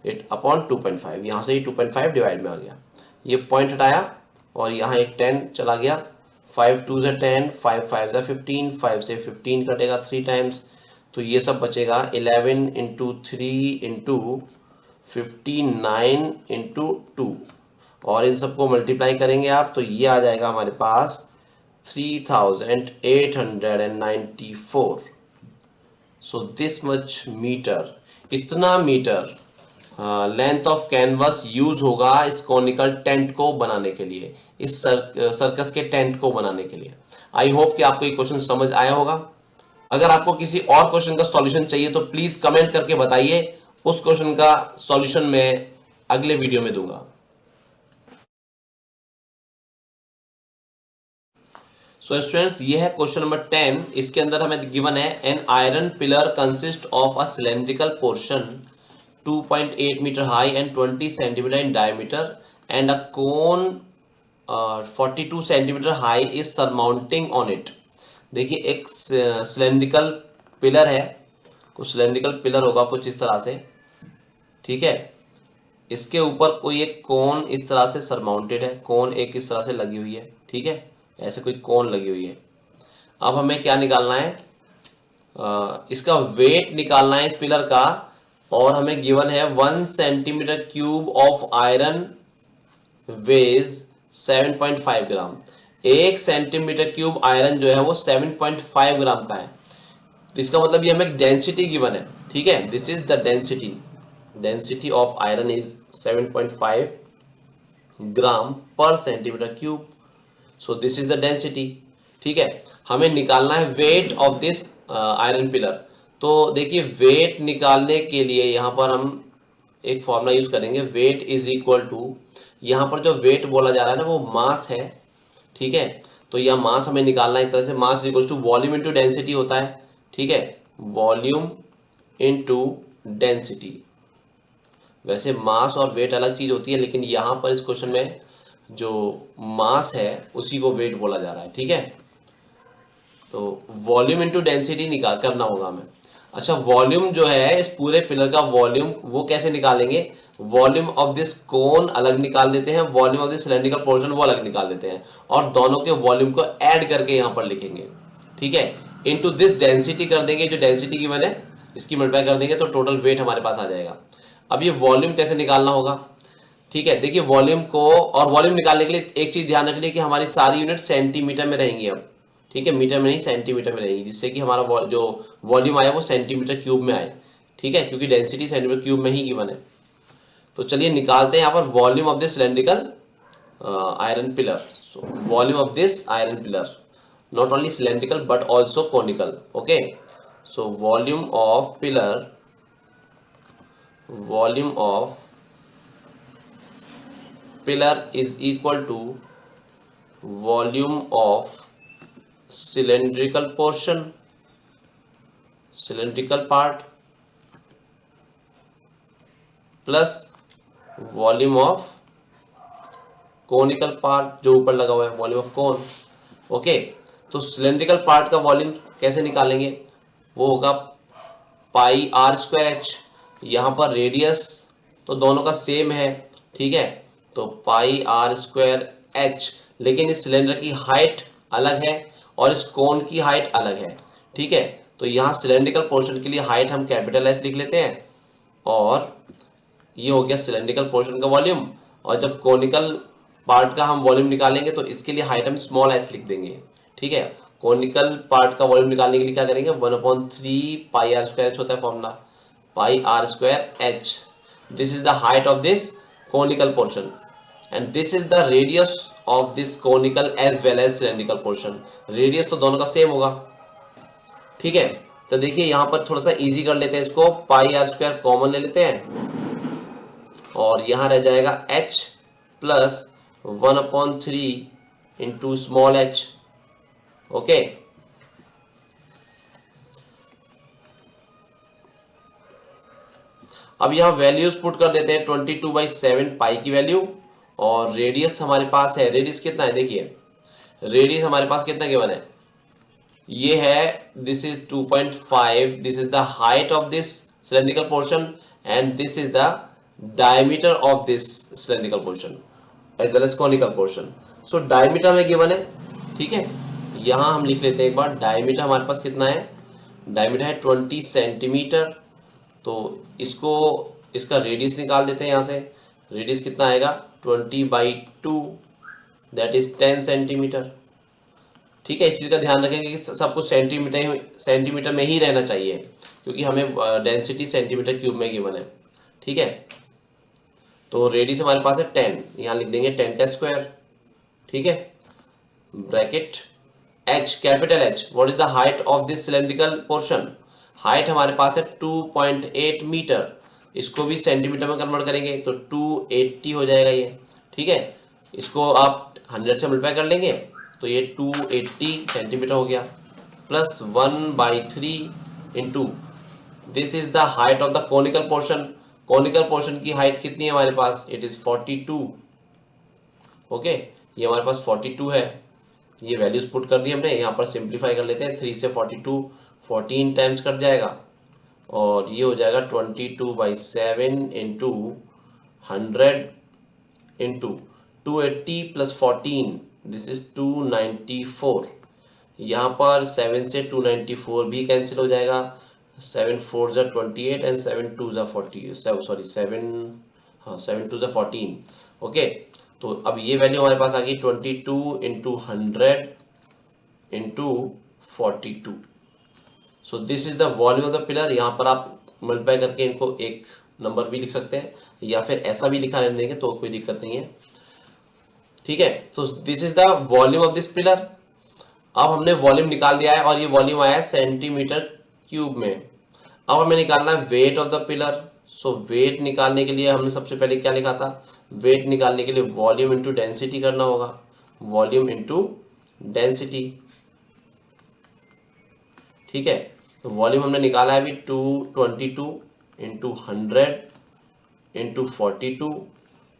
A: it upon 2.5, यहाँ से ही 2.5 डिवाइड में आ गया, ये पॉइंट हटाया और यहाँ एक 10 चला गया, 5 2 से 10, 5 5 से 15, 5 से 15 कटेगा 3 टाइम्स, तो ये सब बचेगा 11 इंटू 3 इंटू 59 इंटू 2, और इन सबको मल्टीप्लाई करेंगे आप तो ये आ जाएगा हमारे पास 3894। सो दिस मच मीटर, इतना metre length of canvas use होगा इस कॉनिकल टेंट को बनाने के लिए, इस सर्कस के टेंट को बनाने के लिए। आई होप कि आपको ये क्वेश्चन समझ आया होगा। अगर आपको किसी और क्वेश्चन का सॉल्यूशन चाहिए तो प्लीज कमेंट करके बताइए, उस क्वेश्चन का सॉल्यूशन मैं अगले वीडियो में दूंगा। सो स्टूडेंट्स, ये है क्वेश्चन नंबर 10। इसके अंदर हमें गिवन है an iron pillar consist of a cylindrical portion 2.8 metre high and 20 centimetre in diameter and a cone 42 centimetre high is surmounting on it. देखिए एक सिलेंड्रिकल पिलर है, कुछ सिलेंड्रिकल पिलर होगा कुछ इस तरह से, ठीक है, इसके ऊपर कोई एक कोन इस तरह से सरमाउंटेड है, कोन एक इस तरह से लगी हुई है, ठीक है, ऐसे कोई कोन लगी हुई है। अब हमें क्या निकालना है, इसका वेट निकालना है इस पिलर का, और हमें गिवन है 1 centimetre cube of iron weighs 7.5 gram. 1 centimetre cube iron जो है वो 7.5 ग्राम का है, तो इसका मतलब ये हमें डेंसिटी गिवन है, ठीक है, this is the density, density of iron is 7.5 ग्राम पर centimetre cube, so this is the density, ठीक है। हमें निकालना है weight of this iron pillar. तो देखिए वेट निकालने के लिए यहाँ पर हम एक फॉर्मूला यूज करेंगे, वेट इज इक्वल टू, यहाँ पर जो वेट बोला जा रहा है ना वो मास है, ठीक है, तो यह मास हमें निकालना है एक तरह से, mass equal to volume into density होता है, ठीक है, वॉल्यूम इनटू डेंसिटी। वैसे मास और वेट अलग चीज होती है, लेकिन यहाँ पर इस क्वेश्चन में जो मास है उसी को वेट बोला जा रहा है, ठीक है। तो वॉल्यूम इनटू डेंसिटी निकाल करना होगा हमें। अच्छा, वॉल्यूम जो है इस पूरे पिलर का वॉल्यूम वो कैसे निकालेंगे, वॉल्यूम ऑफ दिस कोन अलग निकाल देते हैं, volume of this cylindrical portion वो अलग निकाल देते हैं, और दोनों के वॉल्यूम को ऐड करके यहाँ पर लिखेंगे, ठीक है। इनटू दिस डेंसिटी कर देंगे, जो डेंसिटी की मैंने इसकी मल्टीप्लाई कर देंगे तो टोटल वेट हमारे पास आ जाएगा। अब ये वॉल्यूम कैसे निकालना होगा, ठीक है। देखिए वॉल्यूम को, और वॉल्यूम निकालने के लिए एक चीज ध्यान रखिए कि हमारी सारी यूनिट सेंटीमीटर में रहेंगी अब, ठीक है, मीटर में नहीं सेंटीमीटर में रहेगी, जिससे कि हमारा जो वॉल्यूम आया वो सेंटीमीटर क्यूब में आए, ठीक है, क्योंकि डेंसिटी सेंटीमीटर क्यूब में ही गिवन है। तो चलिए निकालते हैं यहाँ पर volume of this cylindrical iron pillar. So volume of this iron pillar, not only cylindrical but also conical, okay। So volume of pillar, volume of pillar is equal to volume of cylindrical portion, cylindrical part plus volume of conical part जो ऊपर लगा हुआ है, volume of cone, okay. तो cylindrical part का volume कैसे निकालेंगे, वो होगा पाई आर स्क्वायर एच, यहाँ पर रेडियस तो दोनों का सेम है, ठीक है, तो पाई आर स्क्वायर एच, लेकिन इस सिलेंडर की हाइट अलग है और इस कोन की हाइट अलग है, ठीक है। तो यहाँ सिलेंड्रिकल पोर्शन के लिए हाइट हम कैपिटल एच लिख लेते हैं, और ये हो गया सिलेंड्रिकल पोर्शन का वॉल्यूम। और जब कोनिकल पार्ट का हम वॉल्यूम निकालेंगे तो इसके लिए हाइट हम स्मॉल एच लिख देंगे, ठीक है। कोनिकल पार्ट का वॉल्यूम निकालने के लिए क्या करेंगे, 1/3 पाई आर स्क्वायर एच होता है formula, pi are square H. This is the height of this conical portion and this is the radius of this conical as well as cylindrical portion. Radius तो दोनों का same होगा, ठीक है। तो देखिए यहाँ पर थोड़ा सा इजी कर लेते हैं इसको, पाई आर स्क्वायर कॉमन ले लेते हैं और यहाँ रह जाएगा h plus 1/3 into small H, okay. अब यहाँ वैल्यूज पुट कर देते हैं, 22/7 पाई की वैल्यू, और रेडियस हमारे पास है, रेडियस कितना है देखिए, रेडियस हमारे पास कितना गिवन है, ये है, this is 2.5, this is the height of this cylindrical portion and this is the diameter of this cylindrical portion as well as conical portion. So diameter में गिवन है, ठीक है। यहाँ हम लिख लेते हैं एक बार, डायमीटर हमारे पास कितना है, डायमीटर है 20 सेंटीमीटर। तो इसको, इसका रेडियस निकाल देते हैं यहाँ से, रेडियस कितना आएगा 20/2 दैट इज 10 सेंटीमीटर, ठीक है। इस चीज़ का ध्यान रखें कि सब कुछ सेंटीमीटर में ही रहना चाहिए, क्योंकि हमें डेंसिटी सेंटीमीटर क्यूब में गिवन है, ठीक है। तो रेडियस हमारे पास है 10, यहाँ लिख देंगे 10 का स्क्वायर, ठीक है, bracket h, capital H। What is the height of this cylindrical portion, height हमारे पास है 2.8 मीटर, इसको भी सेंटीमीटर में कन्वर्ट करेंगे तो 280 हो जाएगा ये, ठीक है। इसको आप 100 से मल्टीप्लाई कर लेंगे तो ये 280 सेंटीमीटर हो गया, plus 1/3 into this is the height of the conical portion. Conical portion की हाइट कितनी है हमारे पास, इट इज 42, ओके, ये हमारे पास 42 है। ये वैल्यूज पुट कर दी हमने, यहाँ पर सिंप्लीफाई कर लेते हैं, 3 से 42 14 टाइम्स कट जाएगा और ये हो जाएगा 22/7 into 100 into 280 plus 14, this is 294। यहाँ पर 7 से 294 भी कैंसिल हो जाएगा, 7 4 जा 28 एंड 7 2 जा 40, सॉरी 7 2 जा 14, ओके। तो अब ये वैल्यू हमारे पास आ गई 22 into 100 into 42। So this is the volume of the pillar. यहाँ पर आप मल्टीप्लाई करके इनको एक नंबर भी लिख सकते हैं या फिर ऐसा भी लिखा रहने देंगे तो कोई दिक्कत नहीं है, ठीक है। तो this is the volume of this pillar. अब हमने वॉल्यूम निकाल दिया है और ये वॉल्यूम आया है सेंटीमीटर क्यूब में। अब हमें निकालना है weight of the pillar. So weight निकालने के लिए हमने सबसे पहले क्या लिखा था, वेट निकालने के लिए वॉल्यूम इंटू डेंसिटी करना होगा, वॉल्यूम इंटू डेंसिटी, ठीक है। तो वॉल्यूम हमने निकाला है अभी 222 इंटू 100 इंटू 42,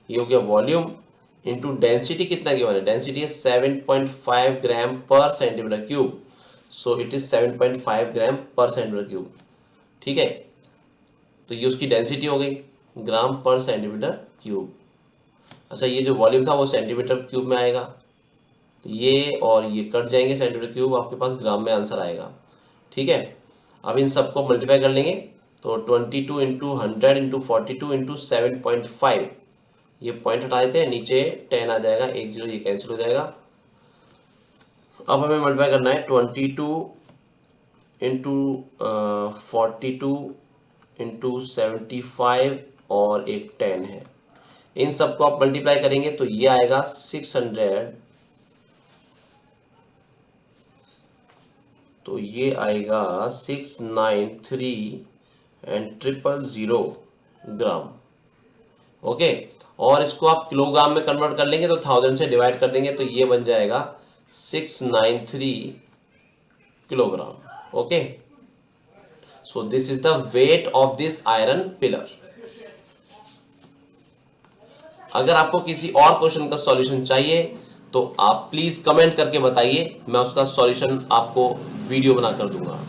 A: ये हो गया वॉल्यूम, इंटू डेंसिटी कितना की वाला है, डेंसिटी है 7.5 ग्राम पर centimetre cube, so it is 7.5 ग्राम पर सेंटीमीटर क्यूब, ठीक है। तो ये उसकी डेंसिटी हो गई ग्राम पर सेंटीमीटर क्यूब। अच्छा ये जो वॉल्यूम था वो सेंटीमीटर क्यूब में आएगा, तो ये और ये कट जाएंगे, सेंटीमीटर क्यूब आपके पास ग्राम में आंसर आएगा, ठीक है। अब इन सबको मल्टीप्लाई कर लेंगे, तो 22 इंटू 100 इंटू 42 इंटू 7.5, ये पॉइंट हटा देते हैं, नीचे 10 आ जाएगा, 1 0 ये कैंसिल हो जाएगा। अब हमें मल्टीप्लाई करना है 22 इंटू 42 इंटू 75 और एक 10 है, इन सबको आप मल्टीप्लाई करेंगे तो ये आएगा 600, तो ये आएगा 693 एंड 000 ग्राम, ओके। और इसको आप किलोग्राम में कन्वर्ट कर लेंगे तो 1000 से डिवाइड कर देंगे तो ये बन जाएगा 693 kilogram, okay. So this is the weight of this iron pillar. अगर आपको किसी और क्वेश्चन का सॉल्यूशन चाहिए तो आप प्लीज कमेंट करके बताइए, मैं उसका सॉल्यूशन आपको वीडियो बनाकर दूंगा।